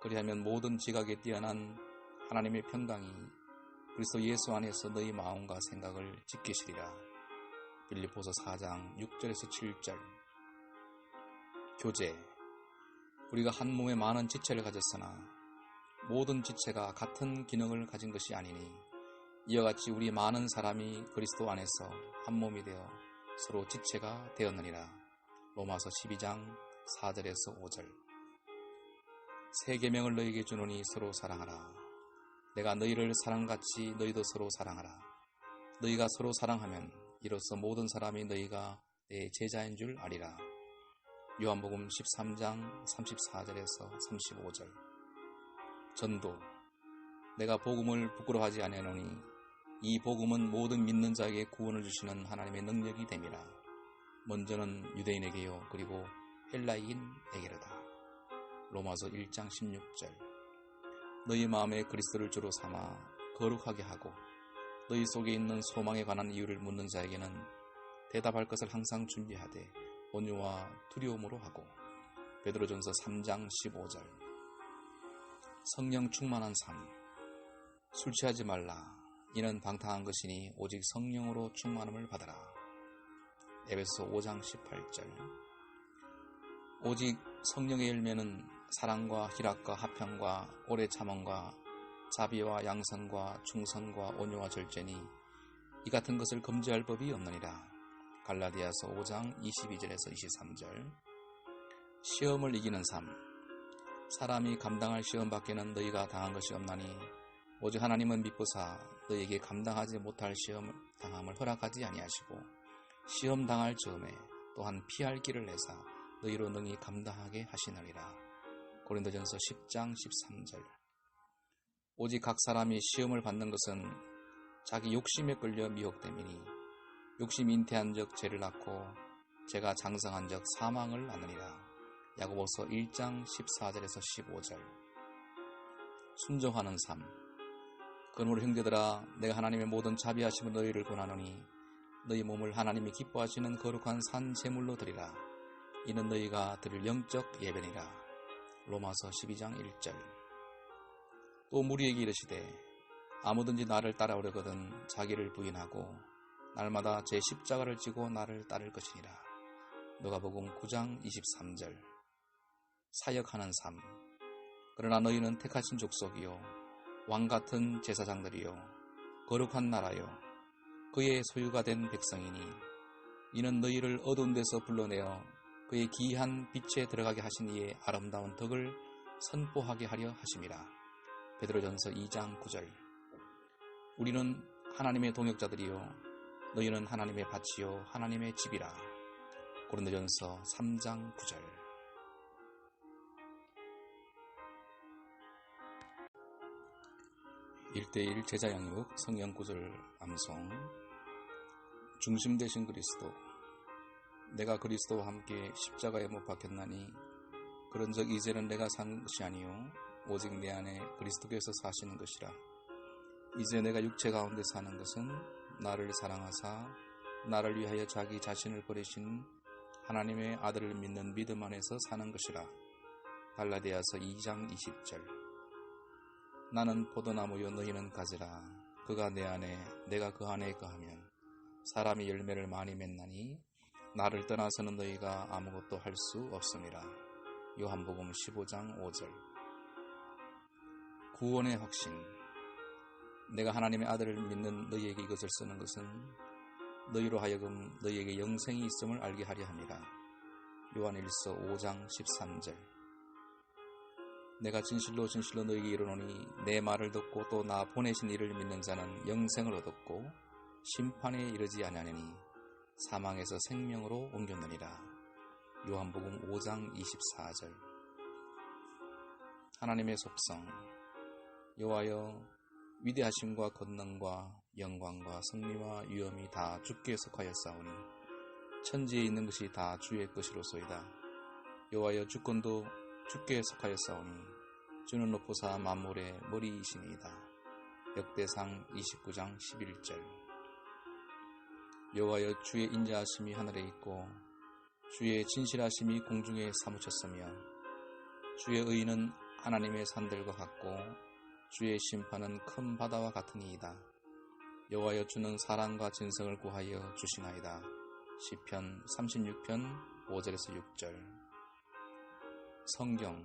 그리하면 모든 지각에 뛰어난 하나님의 평강이 그리스도 예수 안에서 너희 마음과 생각을 지키시리라. 빌립보서 4장 6절에서 7절. 교제. 우리가 한 몸에 많은 지체를 가졌으나 모든 지체가 같은 기능을 가진 것이 아니니 이와 같이 우리 많은 사람이 그리스도 안에서 한 몸이 되어 서로 지체가 되었느니라. 로마서 12장 4절에서 5절. 새 계명을 너희에게 주노니 서로 사랑하라. 내가 너희를 사랑같이 너희도 서로 사랑하라. 너희가 서로 사랑하면 이로써 모든 사람이 너희가 내 제자인 줄 아리라. 요한복음 13장 34절에서 35절. 전도. 내가 복음을 부끄러워하지 아니하노니 이 복음은 모든 믿는 자에게 구원을 주시는 하나님의 능력이 됨이라. 먼저는 유대인에게요 그리고 헬라인에게로다. 로마서 1장 16절. 너희 마음에 그리스도를 주로 삼아 거룩하게 하고 너희 속에 있는 소망에 관한 이유를 묻는 자에게는 대답할 것을 항상 준비하되 온유와 두려움으로 하고. 베드로전서 3장 15절. 성령 충만한 삶. 술 취하지 말라. 이는 방탕한 것이니 오직 성령으로 충만함을 받아라. 에베소 5장 18절. 오직 성령의 열매는 사랑과 희락과 화평과 오래 참음과 자비와 양선과 충성과 온유와 절제니 이 같은 것을 금지할 법이 없느니라. 갈라디아서 5장 22절에서 23절. 시험을 이기는 삶. 사람이 감당할 시험 밖에는 너희가 당한 것이 없나니 오직 하나님은 미쁘사 너희에게 감당하지 못할 시험 당함을 허락하지 아니하시고 시험 당할 즈음에 또한 피할 길을 내사 너희로 능히 감당하게 하시느니라. 고린도전서 10장 13절. 오직 각 사람이 시험을 받는 것은 자기 욕심에 끌려 미혹됨이니 욕심 잉태한 적 죄를 낳고 죄가 장성한 적 사망을 낳느니라. 야고보서 1장 14절에서 15절. 순종하는 삶. 그러므로 형제들아, 내가 하나님의 모든 자비하심으로 너희를 권하노니 너희 몸을 하나님이 기뻐하시는 거룩한 산 제물로 드리라. 이는 너희가 드릴 영적 예배니라. 로마서 12장 1절. 또 무리에게 이르시되 아무든지 나를 따라오려거든 자기를 부인하고 날마다 제 십자가를 지고 나를 따를 것이니라. 누가복음 9장 23절. 사역하는 삶. 그러나 너희는 택하신 족속이요 왕같은 제사장들이요 거룩한 나라요 그의 소유가 된 백성이니 이는 너희를 어두운 데서 불러내어 그의 기이한 빛에 들어가게 하신 이의 아름다운 덕을 선포하게 하려 하심이라. 베드로전서 2장 9절. 우리는 하나님의 동역자들이요 너희는 하나님의 밭이요 하나님의 집이라. 고린도전서 3장 9절. 1:1 제자 양육 성경 구절 암송. 중심 되신 그리스도. 내가 그리스도와 함께 십자가에 못 박혔나니 그런즉 이제는 내가 사는 것이 아니요 오직 내 안에 그리스도께서 사시는 것이라. 이제 내가 육체 가운데 사는 것은 나를 사랑하사 나를 위하여 자기 자신을 버리신 하나님의 아들을 믿는 믿음 안에서 사는 것이라. 갈라디아서 2장 20절. 나는 포도나무요 너희는 가지라. 그가 내 안에 내가 그 안에 거하면 사람이 열매를 많이 맺나니 나를 떠나서는 너희가 아무것도 할 수 없음이라. 요한복음 15장 5절. 구원의 확신. 내가 하나님의 아들을 믿는 너희에게 이것을 쓰는 것은 너희로 하여금 너희에게 영생이 있음을 알게 하려 함이라. 요한일서 5장 13절. 내가 진실로 진실로 너희에게 이르노니 내 말을 듣고 또 나 보내신 이를 믿는 자는 영생을 얻었고 심판에 이르지 아니하니 사망에서 생명으로 옮겼느니라. 요한복음 5장 24절. 하나님의 속성. 여호와여, 위대하심과 권능과 영광과 승리와 위엄이 다 주께 속하였사오니 천지에 있는 것이 다 주의 것이로소이다. 여호와여, 주권도 주께 속하였사오니 주는 높으사 만물의 머리이시니이다. 역대상 29장 11절. 여호와여, 주의 인자하심이 하늘에 있고 주의 진실하심이 공중에 사무쳤으며 주의 의는 하나님의 산들과 같고 주의 심판은 큰 바다와 같으니이다. 여호와여, 주는 사랑과 진성을 구하여 주시나이다. 시편 36편 5절에서 6절. 성경.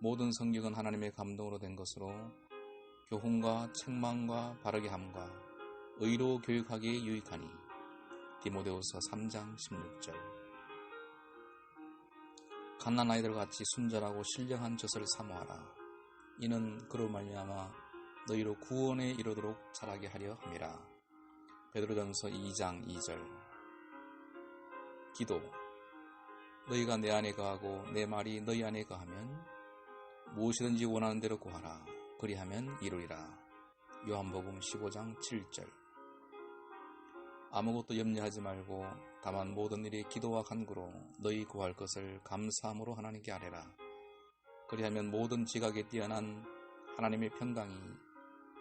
모든 성경은 하나님의 감동으로 된 것으로 교훈과 책망과 바르게 함과 의로 교육하기에 유익하니. 디모데후서 3장 16절. 갓난아이들 같이 순전하고 신령한 젖을 사모하라. 이는 그로 말미암아 너희로 구원에 이르도록 자라게 하려 함이라. 베드로전서 2장 2절. 기도. 너희가 내 안에 거하고 내 말이 너희 안에 거하면 무엇이든지 원하는 대로 구하라. 그리하면 이루리라. 요한복음 15장 7절. 아무것도 염려하지 말고 다만 모든 일에 기도와 간구로 너희 구할 것을 감사함으로 하나님께 아뢰라. 그리하면 모든 지각에 뛰어난 하나님의 평강이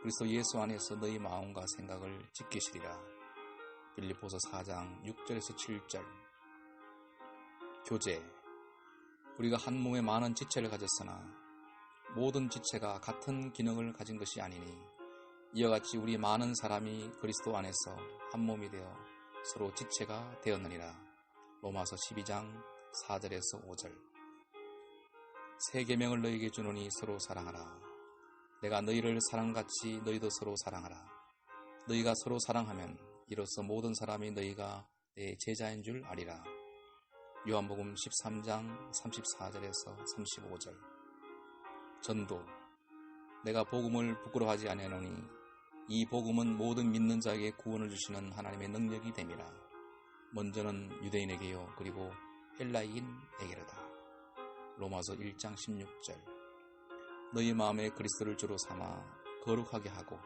그리스도 예수 안에서 너희 마음과 생각을 지키시리라. 빌립보서 4장 6절에서 7절. 교제. 우리가 한 몸에 많은 지체를 가졌으나 모든 지체가 같은 기능을 가진 것이 아니니 이와 같이 우리 많은 사람이 그리스도 안에서 한 몸이 되어 서로 지체가 되었느니라. 로마서 12장 4절에서 5절. 새 계명을 너희에게 주노니 서로 사랑하라. 내가 너희를 사랑같이 너희도 서로 사랑하라. 너희가 서로 사랑하면 이로써 모든 사람이 너희가 내 제자인 줄 아리라. 요한복음 13장 34절에서 35절. 전도. 내가 복음을 부끄러워하지 아니하노니 이 복음은 모든 믿는 자에게 구원을 주시는 하나님의 능력이 됨이라. 먼저는 유대인에게요 그리고 헬라인에게로다. 로마서 1장 16절. 너희 마음에 그리스도를 주로 삼아 거룩하게 하고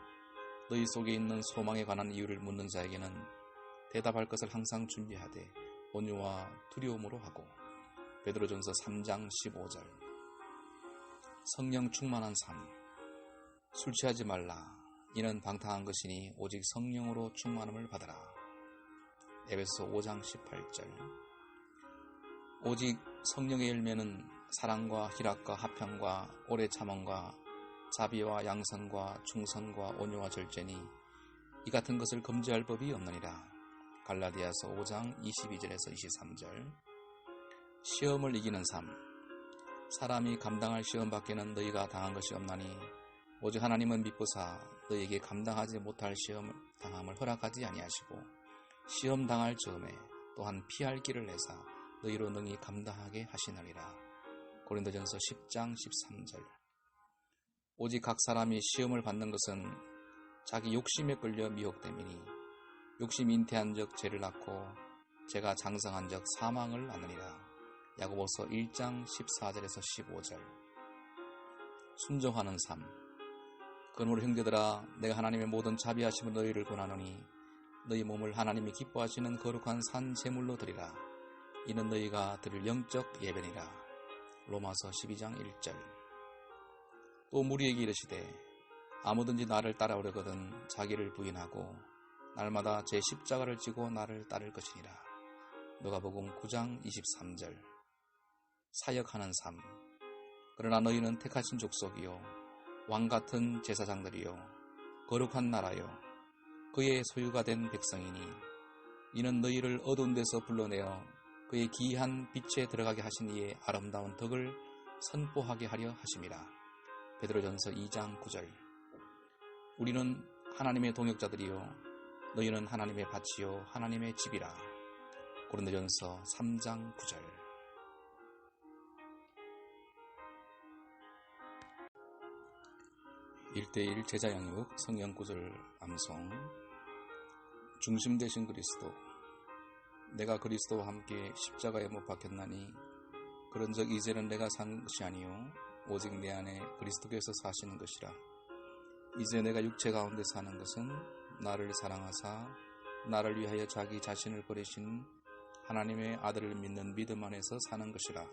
너희 속에 있는 소망에 관한 이유를 묻는 자에게는 대답할 것을 항상 준비하되 온유와 두려움으로 하고. 베드로전서 3장 15절. 성령 충만한 삶. 술 취하지 말라. 이는 방탕한 것이니 오직 성령으로 충만함을 받으라. 에베소 5장 18절. 오직 성령의 열매는 사랑과 희락과 화평과 오래 참음과 자비와 양선과 충성과 온유와 절제니 이 같은 것을 금지할 법이 없느니라. 갈라디아서 5장 22절에서 23절. 시험을 이기는 삶. 사람이 감당할 시험 밖에는 너희가 당한 것이 없나니 오직 하나님은 미쁘사 너희에게 감당하지 못할 시험 당함을 허락하지 아니하시고 시험 당할 즈음에 또한 피할 길을 내사 너희로 능히 감당하게 하시느니라. 고린도전서 10장 13절. 오직 각 사람이 시험을 받는 것은 자기 욕심에 끌려 미혹됨이니 욕심 잉태한 적 죄를 낳고 죄가 장성한 적 사망을 낳느니라. 야고보서 1장 14절에서 15절. 순종하는 삶. 그러므로 형제들아 내가 하나님의 모든 자비하심을 너희를 권하노니 너희 몸을 하나님이 기뻐하시는 거룩한 산 제물로 드리라. 이는 너희가 드릴 영적 예배니라. 로마서 12장 1절. 또 무리에게 이르시되 아무든지 나를 따라오려거든 자기를 부인하고 날마다 제 십자가를 지고 나를 따를 것이니라. 누가복음 9장 23절. 사역하는 삶. 그러나 너희는 택하신 족속이요 왕같은 제사장들이요 거룩한 나라요 그의 소유가 된 백성이니 이는 너희를 어두운 데서 불러내어 그의 기이한 빛에 들어가게 하신 이의 아름다운 덕을 선포하게 하려 하심이라. 베드로전서 2장 9절. 우리는 하나님의 동역자들이요 너희는 하나님의 밭이요 하나님의 집이라. 고린도전서 3장 9절. 일대일 제자 양육 성경 구절 암송. 중심 되신 그리스도. 내가 그리스도와 함께 십자가에 못 박혔나니 그런즉 이제는 내가 사는 것이 아니요 오직 내 안에 그리스도께서 사시는 것이라. 이제 내가 육체 가운데 사는 것은 나를 사랑하사 나를 위하여 자기 자신을 버리신 하나님의 아들을 믿는 믿음 안에서 사는 것이라.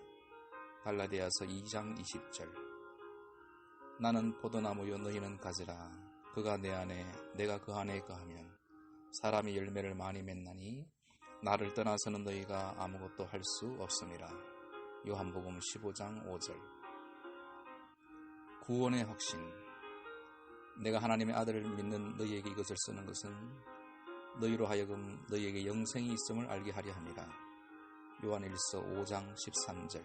갈라디아서 2장 20절. 나는 포도나무요 너희는 가지라. 그가 내 안에 내가 그 안에 거하면 사람이 열매를 많이 맺나니 나를 떠나서는 너희가 아무것도 할 수 없음이라. 요한복음 15장 5절. 구원의 확신. 내가 하나님의 아들을 믿는 너희에게 이것을 쓰는 것은 너희로 하여금 너희에게 영생이 있음을 알게 하려 함이라. 요한일서 5장 13절.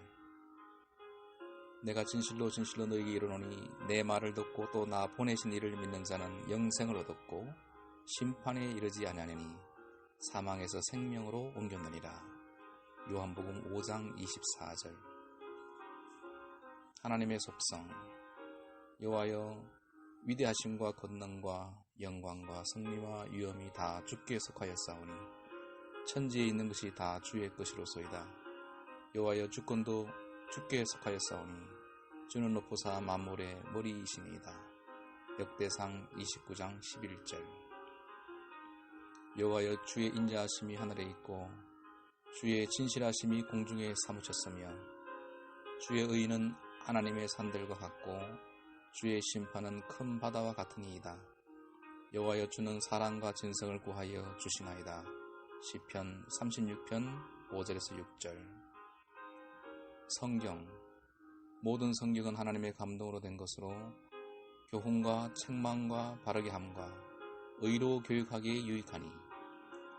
내가 진실로 진실로 너희에게 이르노니 내 말을 듣고 또 나 보내신 이를 믿는 자는 영생을 얻었고 심판에 이르지 아니하니 사망에서 생명으로 옮겼느니라. 요한복음 5장 24절. 하나님의 속성. 여호와여 위대하심과 권능과 영광과 승리와 위엄이 다 주께 속하였사오니 천지에 있는 것이 다 주의 것이로소이다. 여호와여 주권도 주께 속하였사오니 주는 높으사 만물의 머리이시니이다. 역대상 29장 11절. 여호와여 주의 인자하심이 하늘에 있고 주의 진실하심이 공중에 사무쳤으며 주의 의는 하나님의 산들과 같고 주의 심판은 큰 바다와 같으니이다. 여호와여 주는 사랑과 진성을 구하여 주시나이다. 시편 36편 5절에서 6절. 성경. 모든 성경은 하나님의 감동으로 된 것으로 교훈과 책망과 바르게 함과 의로 교육하기에 유익하니.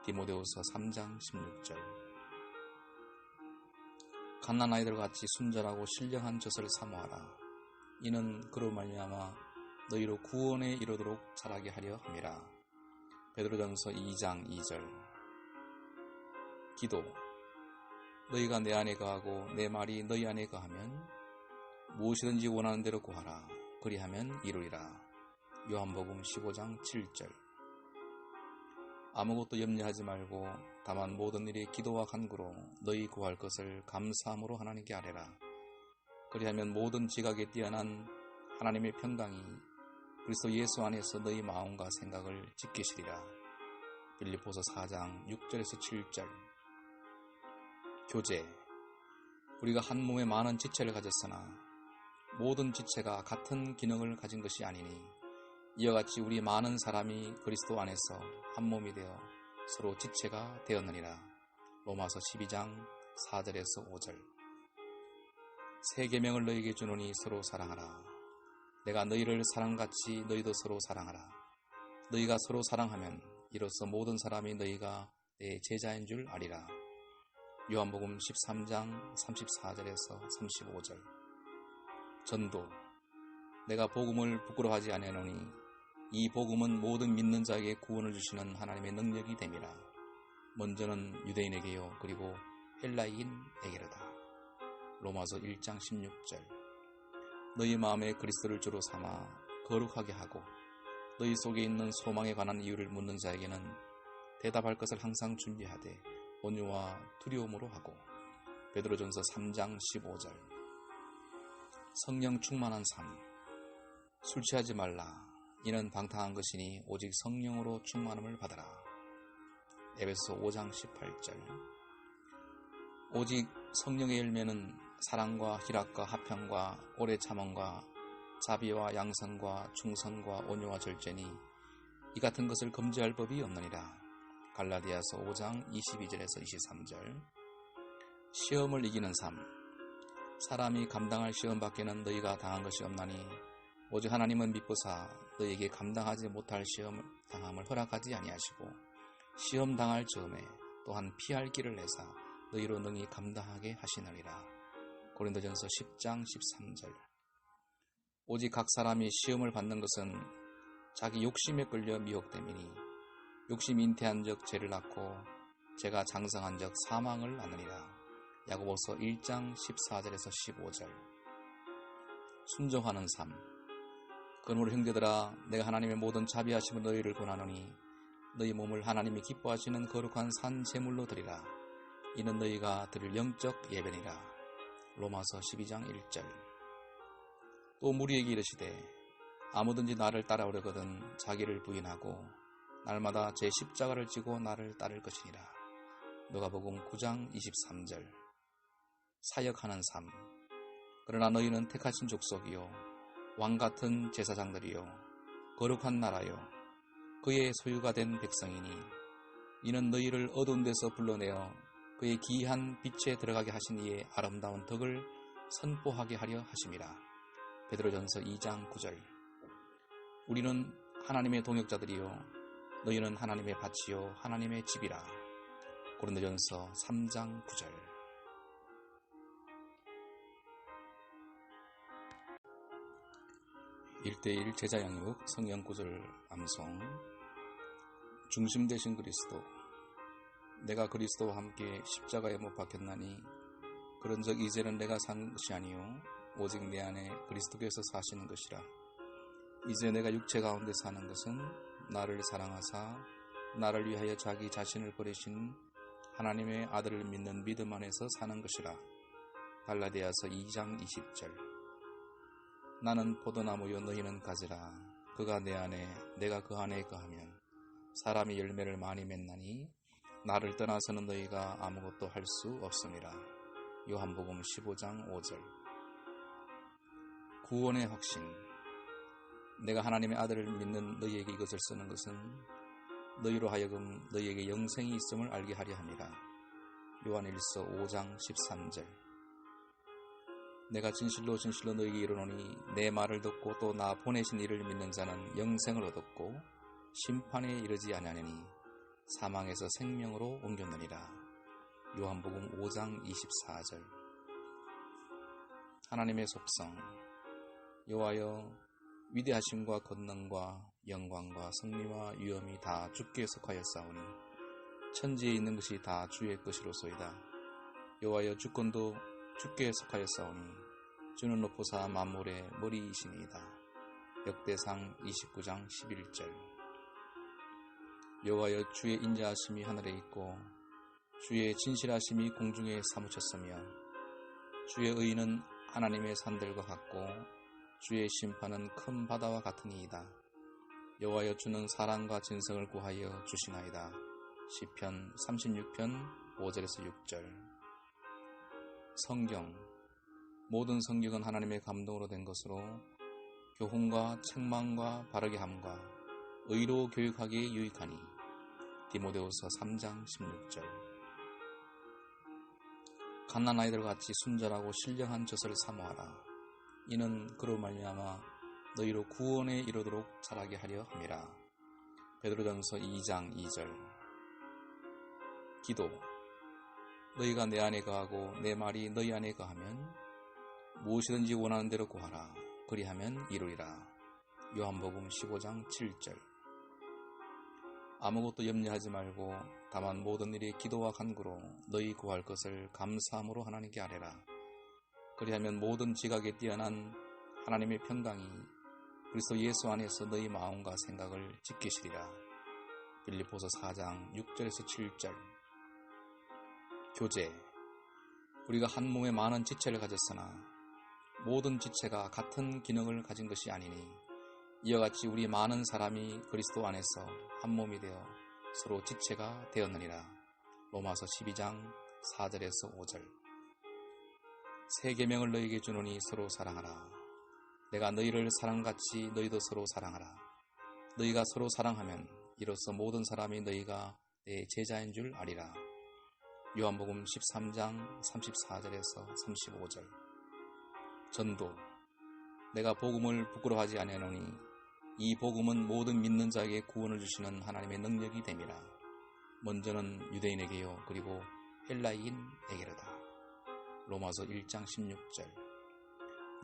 디모데후서 3장 16절. 갓난아이들 같이 순전하고 신령한 젖을 사모하라. 이는 그로 말미암아 너희로 구원에 이르도록 자라게 하려 함이라. 베드로전서 2장 2절. 기도. 너희가 내 안에 거하고 내 말이 너희 안에 거하면 무엇이든지 원하는 대로 구하라. 그리하면 이루리라. 요한복음 15장 7절. 아무것도 염려하지 말고 다만 모든 일에 기도와 간구로 너희 구할 것을 감사함으로 하나님께 아뢰라. 그리하면 모든 지각에 뛰어난 하나님의 평강이 그리스도 예수 안에서 너희 마음과 생각을 지키시리라. 빌립보서 4장 6절에서 7절. 교제. 우리가 한 몸에 많은 지체를 가졌으나 모든 지체가 같은 기능을 가진 것이 아니니 이와 같이 우리 많은 사람이 그리스도 안에서 한 몸이 되어 서로 지체가 되었느니라. 로마서 12장 4절에서 5절. 새 계명을 너희에게 주노니 서로 사랑하라. 내가 너희를 사랑같이 너희도 서로 사랑하라. 너희가 서로 사랑하면 이로써 모든 사람이 너희가 내 제자인 줄 아리라. 요한복음 13장 34절에서 35절. 전도. 내가 복음을 부끄러워하지 아니하노니 이 복음은 모든 믿는 자에게 구원을 주시는 하나님의 능력이 됨이라. 먼저는 유대인에게요 그리고 헬라인에게로다. 로마서 1장 16절. 너희 마음에 그리스도를 주로 삼아 거룩하게 하고 너희 속에 있는 소망에 관한 이유를 묻는 자에게는 대답할 것을 항상 준비하되 온유와 두려움으로 하고. 베드로전서 3장 15절. 성령 충만한 삶. 술 취하지 말라. 이는 방탕한 것이니 오직 성령으로 충만함을 받아라. 에베소 5장 18절. 오직 성령의 열매는 사랑과 희락과 화평과 오래 참음과 자비와 양선과 충성과 온유와 절제니 이 같은 것을 금지할 법이 없느니라. 갈라디아서 5장 22절에서 23절. 시험을 이기는 삶. 사람이 감당할 시험 밖에는 너희가 당한 것이 없나니 오직 하나님은 미쁘사 너희에게 감당하지 못할 시험 당함을 허락하지 아니하시고 시험 당할 즈음에 또한 피할 길을 내사 너희로 능히 감당하게 하시느니라. 고린도전서 10장 13절. 오직 각 사람이 시험을 받는 것은 자기 욕심에 끌려 미혹됨이니 욕심이 잉태한 적 죄를 낳고 죄가 장성한 적 사망을 낳느니라. 야고보서 1장 14절에서 15절. 순종하는 삶. 그러므로 형제들아 내가 하나님의 모든 자비하심을 너희를 권하노니 너희 몸을 하나님이 기뻐하시는 거룩한 산 제물로 드리라. 이는 너희가 드릴 영적 예배니라. 로마서 12장 1절. 또 무리에게 이르시되 아무든지 나를 따라오려거든 자기를 부인하고 날마다 제 십자가를 지고 나를 따를 것이니라. 누가복음 9장 23절. 사역하는 삶. 그러나 너희는 택하신 족속이요 왕같은 제사장들이요 거룩한 나라요 그의 소유가 된 백성이니 이는 너희를 어두운 데서 불러내어 그의 기이한 빛에 들어가게 하신 이의 아름다운 덕을 선포하게 하려 하심이라. 베드로전서 2장 9절. 우리는 하나님의 동역자들이요 너희는 하나님의 밭이요 하나님의 집이라. 고린도전서 3장 9절. (1:1) 제자 양육 성경 구절 암송. 중심 되신 그리스도. 내가 그리스도와 함께 십자가에 못 박혔나니 그런즉 이제는 내가 사는 것이 아니요 오직 내 안에 그리스도께서 사시는 것이라. 이제 내가 육체 가운데 사는 것은 나를 사랑하사 나를 위하여 자기 자신을 버리신 하나님의 아들을 믿는 믿음 안에서 사는 것이라. 갈라디아서 2장 20절. 나는 포도나무요 너희는 가지라. 그가 내 안에 내가 그 안에 거하면 사람이 열매를 많이 맺나니 나를 떠나서는 너희가 아무것도 할 수 없음이라. 요한복음 15장 5절. 구원의 확신. 내가 하나님의 아들을 믿는 너희에게 이것을 쓰는 것은 너희로 하여금 너희에게 영생이 있음을 알게 하려 함이라. 요한일서 5장 13절. 내가 진실로 진실로 너희에게 이르노니 내 말을 듣고 또 나 보내신 이를 믿는 자는 영생을 얻었고 심판에 이르지 아니하니 사망에서 생명으로 옮겼느니라. 요한복음 5장 24절. 하나님의 속성. 여호와여 위대하심과 권능과 영광과 승리와 위엄이 다 주께 속하였사오니 천지에 있는 것이 다 주의 것이로소이다. 여호와여 주권도 주께 속하였사오니 주는 높으사 만물의 머리이시니이다. 역대상 29장 11절. 여호와여 주의 인자하심이 하늘에 있고 주의 진실하심이 공중에 사무쳤으며 주의 의는 하나님의 산들과 같고 주의 심판은 큰 바다와 같으니이다. 여호와여 주는 사랑과 진성을 구하여 주시나이다. 시편 36편 5절에서 6절. 성경. 모든 성경은 하나님의 감동으로 된 것으로 교훈과 책망과 바르게 함과 의로 교육하기에 유익하니. 디모데후서 3장 16절. 갓난아이들 같이 순전하고 신령한 젖을 사모하라. 이는 그로 말미암아 너희로 구원에 이르도록 자라게 하려 함이라. 베드로전서 2장 2절. 기도. 너희가 내 안에 거하고 내 말이 너희 안에 거하면 무엇이든지 원하는 대로 구하라. 그리하면 이루리라. 요한복음 15장 7절. 아무것도 염려하지 말고 다만 모든 일에 기도와 간구로 너희 구할 것을 감사함으로 하나님께 아뢰라. 그리하면 모든 지각에 뛰어난 하나님의 평강이 그리스도 예수 안에서 너희 마음과 생각을 지키시리라. 빌립보서 4장 6절에서 7절. 교제. 우리가 한 몸에 많은 지체를 가졌으나 모든 지체가 같은 기능을 가진 것이 아니니 이와 같이 우리 많은 사람이 그리스도 안에서 한 몸이 되어 서로 지체가 되었느니라. 로마서 12장 4절에서 5절. 새 계명을 너희에게 주노니 서로 사랑하라. 내가 너희를 사랑같이 너희도 서로 사랑하라. 너희가 서로 사랑하면 이로써 모든 사람이 너희가 내 제자인 줄 아리라. 요한복음 13장 34절에서 35절. 전도. 내가 복음을 부끄러워하지 아니하노니 이 복음은 모든 믿는 자에게 구원을 주시는 하나님의 능력이 됨이라. 먼저는 유대인에게요 그리고 헬라인에게로다. 로마서 1장 16절.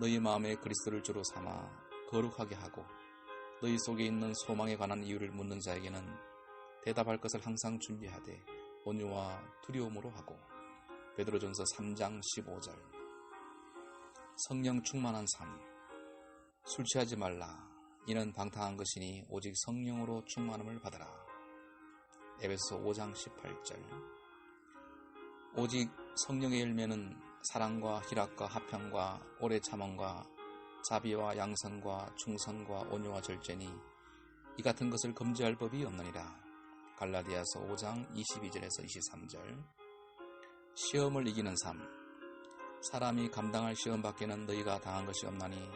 너희 마음에 그리스도를 주로 삼아 거룩하게 하고 너희 속에 있는 소망에 관한 이유를 묻는 자에게는 대답할 것을 항상 준비하되 온유와 두려움으로 하고. 베드로전서 3장 15절. 성령 충만한 삶. 술 취하지 말라. 이는 방탕한 것이니 오직 성령으로 충만함을 받으라. 에베소 5장 18절. 오직 성령의 열매는 사랑과 희락과 화평과 오래 참음과 자비와 양선과 충성과 온유와 절제니 이 같은 것을 금지할 법이 없느니라. 갈라디아서 5장 22절에서 23절. 시험을 이기는 삶. 사람이 감당할 시험 밖에는 너희가 당한 것이 없나니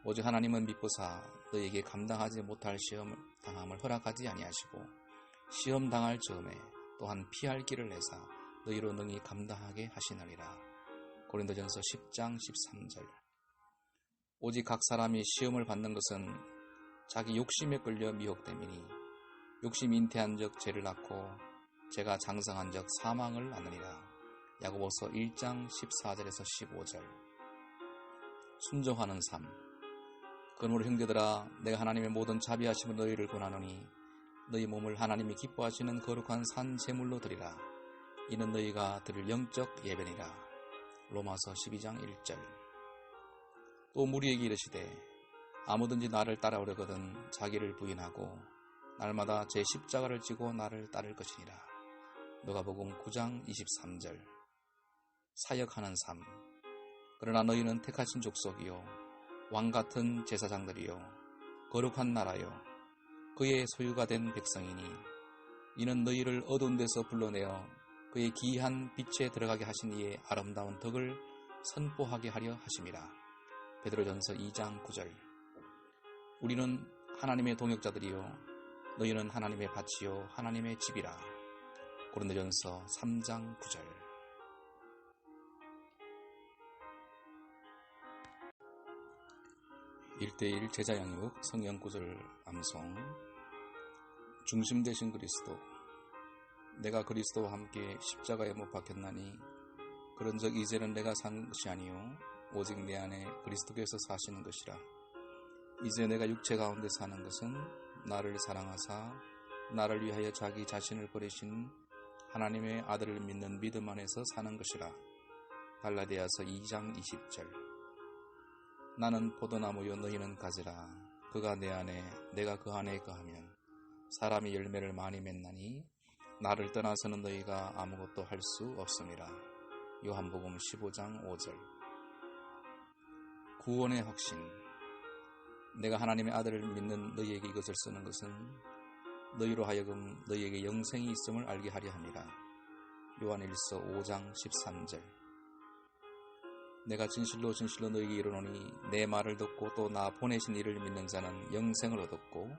오직 하나님은 미쁘사 너희에게 감당하지 못할 시험 당함을 허락하지 아니하시고 시험 당할 즈음에 또한 피할 길을 내사 너희로 능히 감당하게 하시느니라. 고린도전서 10장 13절. 오직 각 사람이 시험을 받는 것은 자기 욕심에 끌려 미혹됨이니 욕심이 잉태한 적 죄를 낳고 죄가 장성한 적 사망을 낳느니라. 야고보서 1장 14절에서 15절. 순종하는 삶. 그러므로 형제들아 내가 하나님의 모든 자비하심을 너희를 권하노니 너희 몸을 하나님이 기뻐하시는 거룩한 산 제물로 드리라. 이는 너희가 드릴 영적 예배니라. 로마서 12장 1절. 또 무리에게 이르시되 아무든지 나를 따라오려거든 자기를 부인하고 날마다 제 십자가를 지고 나를 따를 것이니라. 누가복음 9장 23절. 사역하는 삶. 그러나 너희는 택하신 족속이요 왕같은 제사장들이요 거룩한 나라요 그의 소유가 된 백성이니 이는 너희를 어두운 데서 불러내어 그의 기이한 빛에 들어가게 하신 이의 아름다운 덕을 선포하게 하려 하심이라. 베드로전서 2장 9절. 우리는 하나님의 동역자들이요 너희는 하나님의 밭이요 하나님의 집이라. 고린도전서 3장 9절. 1:1 제자 양육 성경 구절 암송. 중심 되신 그리스도. 내가 그리스도와 함께 십자가에 못 박혔나니 그런즉 이제는 내가 산 것이 아니요 오직 내 안에 그리스도께서 사시는 것이라. 이제 내가 육체 가운데 사는 것은 나를 사랑하사 나를 위하여 자기 자신을 버리신 하나님의 아들을 믿는 믿음 안에서 사는 것이라. 갈라디아서 2장 20절. 나는 포도나무요 너희는 가지라. 그가 내 안에 내가 그 안에 거하면 사람이 열매를 많이 맺나니 나를 떠나서는 너희가 아무것도 할 수 없음이라. 요한복음 15장 5절. 구원의 확신. 내가 하나님의 아들을 믿는 너희에게 이것을 쓰는 것은 너희로 하여금 너희에게 영생이 있음을 알게 하려 함이라. 요한일서 5장 13절. 내가 진실로 진실로 너희에게 이르노니 내 말을 듣고 또 나 보내신 이를 믿는 자는 영생을 얻었고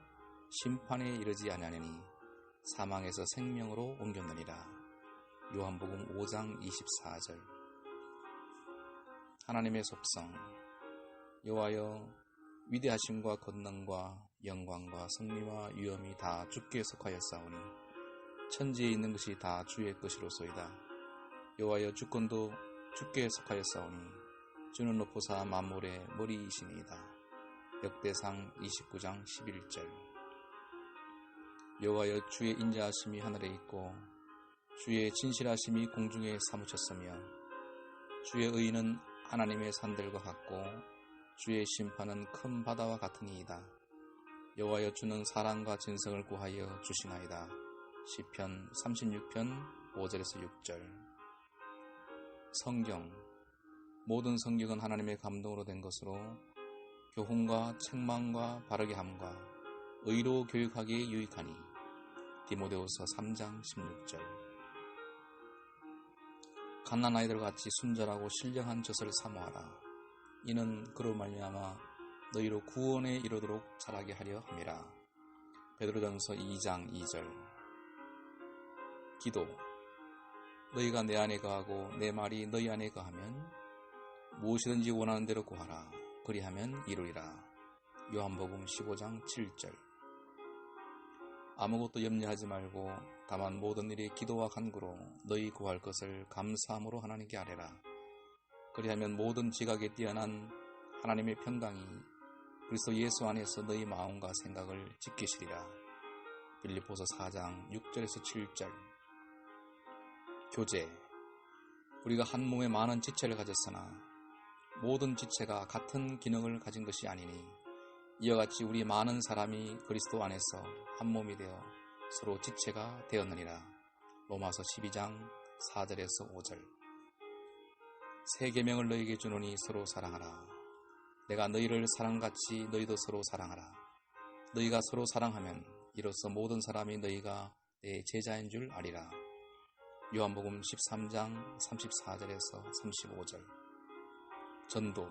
심판에 이르지 아니하느니 사망에서 생명으로 옮겼느니라. 요한복음 5장 24절. 하나님의 속성. 여호와여, 위대하심과 권능과 영광과 승리와 위엄이 다 주께 속하였사오니 천지에 있는 것이 다 주의 것이로소이다. 여호와여, 주권도 주께 속하였사오니 주는 높으사 만물의 머리이시니이다. 역대상 29장 11절. 여호와여, 주의 인자하심이 하늘에 있고 주의 진실하심이 공중에 사무쳤으며 주의 의는 하나님의 산들과 같고 주의 심판은 큰 바다와 같으니이다. 여호와여, 주는 사랑과 진성을 구하여 주시나이다. 시편 36편 5절에서 6절. 성경. 모든 성경은 하나님의 감동으로 된 것으로 교훈과 책망과 바르게 함과 의로 교육하기에 유익하니. 디모데후서 3장 16절. 갓난아이들 같이 순전하고 신령한 젖을 사모하라. 이는 그로 말미암아 너희로 구원에 이르도록 자라게 하려 함이라. 베드로전서 2장 2절. 기도. 너희가 내 안에 거하고 내 말이 너희 안에 거하면 무엇이든지 원하는 대로 구하라. 그리하면 이루리라. 요한복음 15장 7절. 아무것도 염려하지 말고 다만 모든 일에 기도와 간구로 너희 구할 것을 감사함으로 하나님께 아뢰라. 그리하면 모든 지각에 뛰어난 하나님의 평강이 그리스도 예수 안에서 너희 마음과 생각을 지키시리라. 빌립보서 4장 6절에서 7절. 교제. 우리가 한 몸에 많은 지체를 가졌으나 모든 지체가 같은 기능을 가진 것이 아니니 이와 같이 우리 많은 사람이 그리스도 안에서 한 몸이 되어 서로 지체가 되었느니라. 로마서 12장 4절에서 5절. 새 계명을 너희에게 주노니 서로 사랑하라. 내가 너희를 사랑같이 너희도 서로 사랑하라. 너희가 서로 사랑하면 이로써 모든 사람이 너희가 내 제자인 줄 아리라. 요한복음 13장 34절에서 35절. 전도.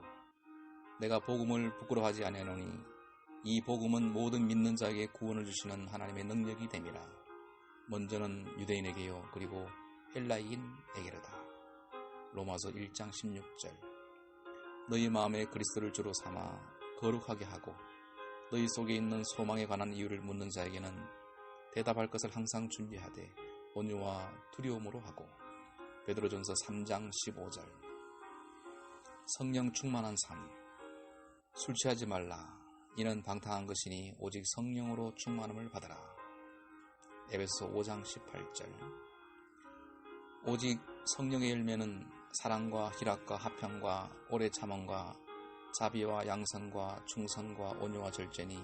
내가 복음을 부끄러워하지 아니하노니 이 복음은 모든 믿는 자에게 구원을 주시는 하나님의 능력이 됨이라. 먼저는 유대인에게요 그리고 헬라인에게로다. 로마서 1장 16절. 너희 마음에 그리스도를 주로 삼아 거룩하게 하고 너희 속에 있는 소망에 관한 이유를 묻는 자에게는 대답할 것을 항상 준비하되 온유와 두려움으로 하고. 베드로전서 3장 15절. 성령 충만한 삶. 술 취하지 말라. 이는 방탕한 것이니 오직 성령으로 충만함을 받아라. 에베소 5장 18절. 오직 성령의 열매는 사랑과 희락과 화평과 오래 참음과 자비와 양선과 충성과 온유와 절제니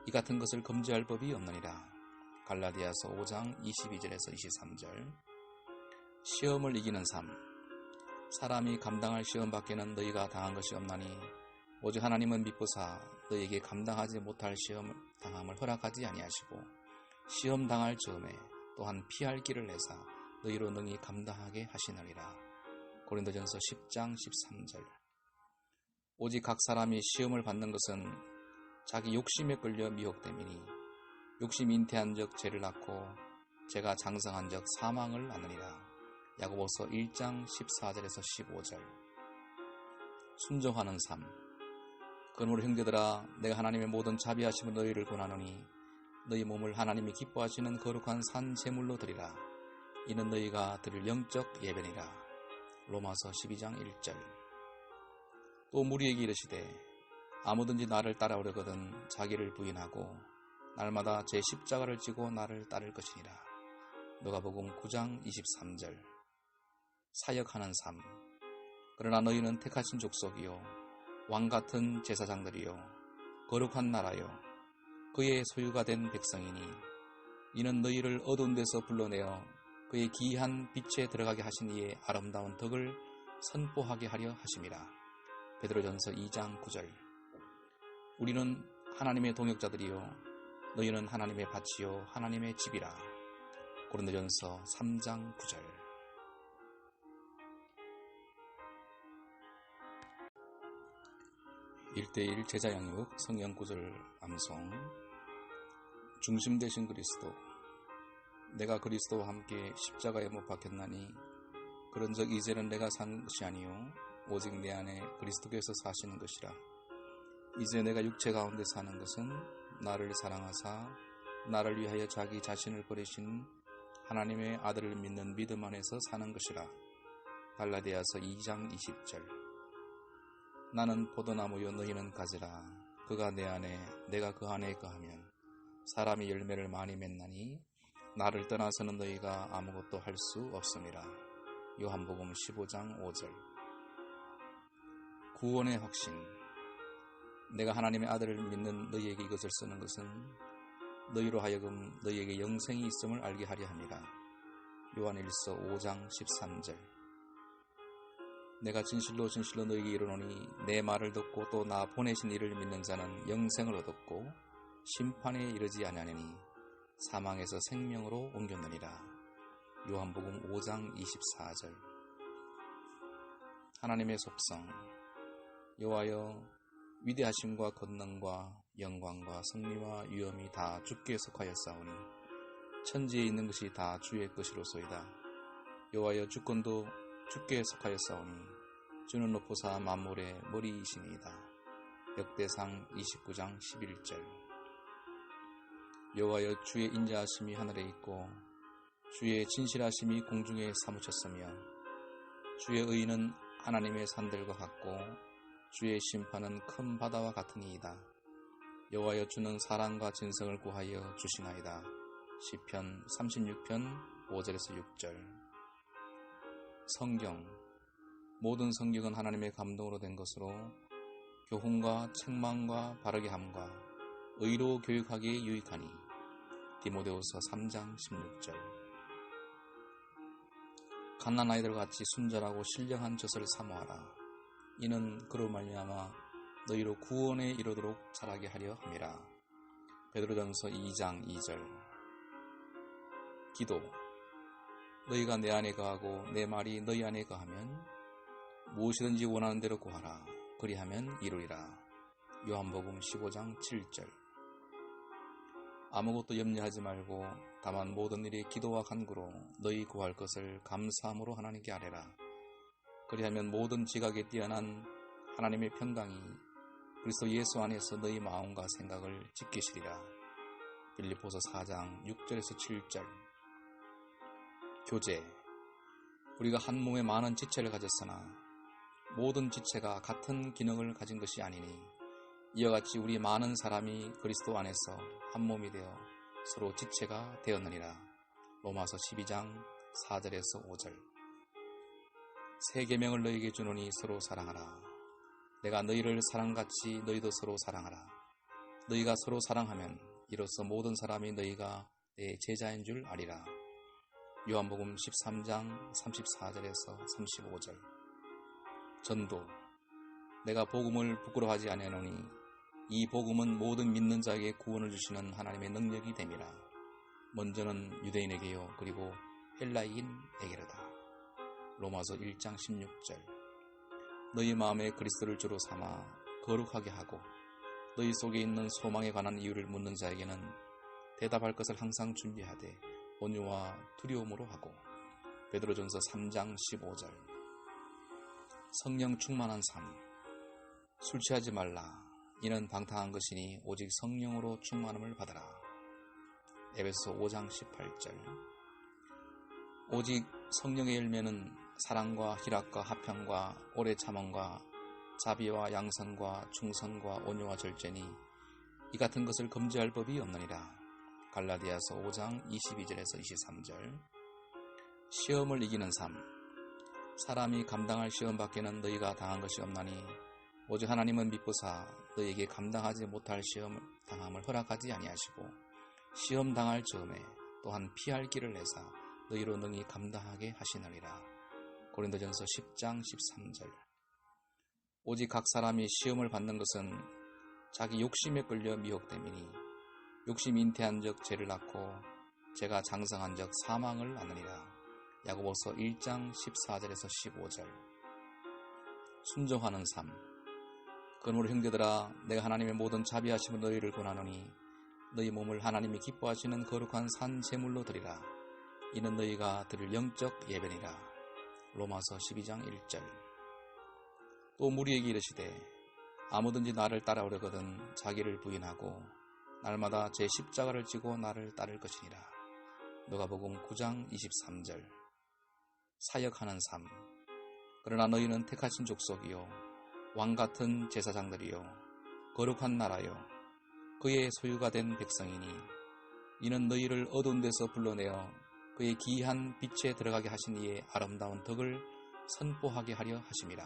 이 같은 것을 금지할 법이 없느니라. 갈라디아서 5장 22절에서 23절. 시험을 이기는 삶. 사람이 감당할 시험 밖에는 너희가 당한 것이 없나니 오직 하나님은 미쁘사 너희에게 감당하지 못할 시험 당함을 허락하지 아니하시고 시험 당할 즈음에 또한 피할 길을 내사 너희로 능히 감당하게 하시느니라. 고린도전서 10장 13절. 오직 각 사람이 시험을 받는 것은 자기 욕심에 끌려 미혹됨이니 욕심 잉태한 적 죄를 낳고 죄가 장성한 적 사망을 낳느니라. 야고보서 1장 14절에서 15절. 순종하는 삶. 그러므로 형제들아, 내가 하나님의 모든 자비하심을 너희를 권하노니 너희 몸을 하나님이 기뻐하시는 거룩한 산 제물로 드리라. 이는 너희가 드릴 영적 예배니라. 로마서 12장 1절. 또 무리에게 이르시되 아무든지 나를 따라오려거든 자기를 부인하고 날마다 제 십자가를 지고 나를 따를 것이니라. 누가복음 9장 23절. 사역하는 삶. 그러나 너희는 택하신 족속이요 왕같은 제사장들이요 거룩한 나라요 그의 소유가 된 백성이니 이는 너희를 어두운 데서 불러내어 그의 기이한 빛에 들어가게 하신 이의 아름다운 덕을 선포하게 하려 하심이라. 베드로전서 2장 9절. 우리는 하나님의 동역자들이요 너희는 하나님의 밭이요 하나님의 집이라. 고린도전서 3장 9절. 1:1 제자 양육 성경 구절 암송. 중심 되신 그리스도, 내가 그리스도와 함께 십자가에 못 박혔나니 그런즉 이제는 내가 사는 것이 아니요 오직 내 안에 그리스도께서 사시는 것이라. 이제 내가 육체 가운데 사는 것은 나를 사랑하사 나를 위하여 자기 자신을 버리신 하나님의 아들을 믿는 믿음 안에서 사는 것이라. 갈라디아서 2장 20절. 나는 포도나무요 너희는 가지라. 그가 내 안에 내가 그 안에 거하면 사람이 열매를 많이 맺나니 나를 떠나서는 너희가 아무것도 할 수 없음이라. 요한복음 15장 5절. 구원의 확신. 내가 하나님의 아들을 믿는 너희에게 이것을 쓰는 것은 너희로 하여금 너희에게 영생이 있음을 알게 하려 함이라. 요한일서 5장 13절. 내가 진실로 진실로 너희에게 이르노니 내 말을 듣고 또 나 보내신 이를 믿는 자는 영생을 얻었고 심판에 이르지 아니하느니 사망에서 생명으로 옮겼느니라. 요한복음 5장 24절. 하나님의 속성. 여호와여, 위대하심과 권능과 영광과 승리와 위엄이 다 주께 속하였사오니 천지에 있는 것이 다 주의 것이로소이다. 여호와여, 주권도 주께 속하였사오니 주는 높으사 만물의 머리이시니이다. 역대상 29장 11절. 여호와여, 주의 인자하심이 하늘에 있고 주의 진실하심이 공중에 사무쳤으며 주의 의는 하나님의 산들과 같고 주의 심판은 큰 바다와 같으니이다. 여호와여, 주는 사랑과 진성을 구하여 주시나이다. 시편 36편 5절에서 6절. 성경. 모든 성경은 하나님의 감동으로 된 것으로 교훈과 책망과 바르게 함과 의로 교육하기에 유익하니. 디모데후서 3장 16절. 갓난아이들 같이 순전하고 신령한 젖을 사모하라. 이는 그로 말미암아 너희로 구원에 이르도록 자라게 하려 함이라. 베드로전서 2장 2절. 기도. 너희가 내 안에 거하고 내 말이 너희 안에 거하면 무엇이든지 원하는 대로 구하라. 그리하면 이루리라. 요한복음 15장 7절. 아무것도 염려하지 말고 다만 모든 일에 기도와 간구로 너희 구할 것을 감사함으로 하나님께 아뢰라. 그리하면 모든 지각에 뛰어난 하나님의 평강이 그리스도 예수 안에서 너희 마음과 생각을 지키시리라. 빌립보서 4장 6절에서 7절. 교제. 우리가 한 몸에 많은 지체를 가졌으나 모든 지체가 같은 기능을 가진 것이 아니니 이와 같이 우리 많은 사람이 그리스도 안에서 한 몸이 되어 서로 지체가 되었느니라. 로마서 12장 4절에서 5절. 새 계명을 너희에게 주노니 서로 사랑하라. 내가 너희를 사랑같이 너희도 서로 사랑하라. 너희가 서로 사랑하면 이로써 모든 사람이 너희가 내 제자인 줄 아리라. 요한복음 13장 34절에서 35절. 전도. 내가 복음을 부끄러워하지 아니하노니 이 복음은 모든 믿는 자에게 구원을 주시는 하나님의 능력이 됨이라. 먼저는 유대인에게요 그리고 헬라인에게로다. 로마서 1장 16절. 너희 마음에 그리스도를 주로 삼아 거룩하게 하고 너희 속에 있는 소망에 관한 이유를 묻는 자에게는 대답할 것을 항상 준비하되 온유와 두려움으로 하고. 베드로전서 3장 15절. 성령 충만한 삶. 술 취하지 말라. 이는 방탕한 것이니 오직 성령으로 충만함을 받아라. 에베소 5장 18절. 오직 성령의 열매는 사랑과 희락과 화평과 오래 참음과 자비와 양선과 충성과 온유와 절제니 이 같은 것을 금지할 법이 없느니라. 갈라디아서 5장 22절에서 23절. 시험을 이기는 삶. 사람이 감당할 시험 밖에는 너희가 당한 것이 없나니 오직 하나님은 미쁘사 너희에게 감당하지 못할 시험 당함을 허락하지 아니하시고 시험 당할 즈음에 또한 피할 길을 내사 너희로 능히 감당하게 하시느니라. 고린도전서 10장 13절. 오직 각 사람이 시험을 받는 것은 자기 욕심에 끌려 미혹됨이니 욕심이 잉태한 적 죄를 낳고 죄가 장성한 적 사망을 낳느니라. 야고보서 1장 14절에서 15절. 순종하는 삶. 그러므로 형제들아, 내가 하나님의 모든 자비하심을 너희를 권하노니 너희 몸을 하나님이 기뻐하시는 거룩한 산 제물로 드리라. 이는 너희가 드릴 영적 예배니라. 로마서 12장 1절. 또 무리에게 이르시되 아무든지 나를 따라오려거든 자기를 부인하고 날마다 제 십자가를 지고 나를 따를 것이니라. 누가복음 9장 23절. 사역하는 삶. 그러나 너희는 택하신 족속이요 왕같은 제사장들이요 거룩한 나라요 그의 소유가 된 백성이니 이는 너희를 어두운 데서 불러내어 그의 기이한 빛에 들어가게 하신 이의 아름다운 덕을 선포하게 하려 하심이라.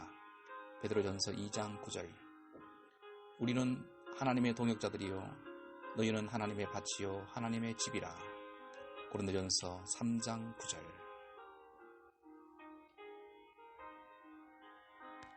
베드로전서 2장 9절. 우리는 하나님의 동역자들이요 너희는 하나님의 밭이요 하나님의 집이라. 고린도전서 3장 9절.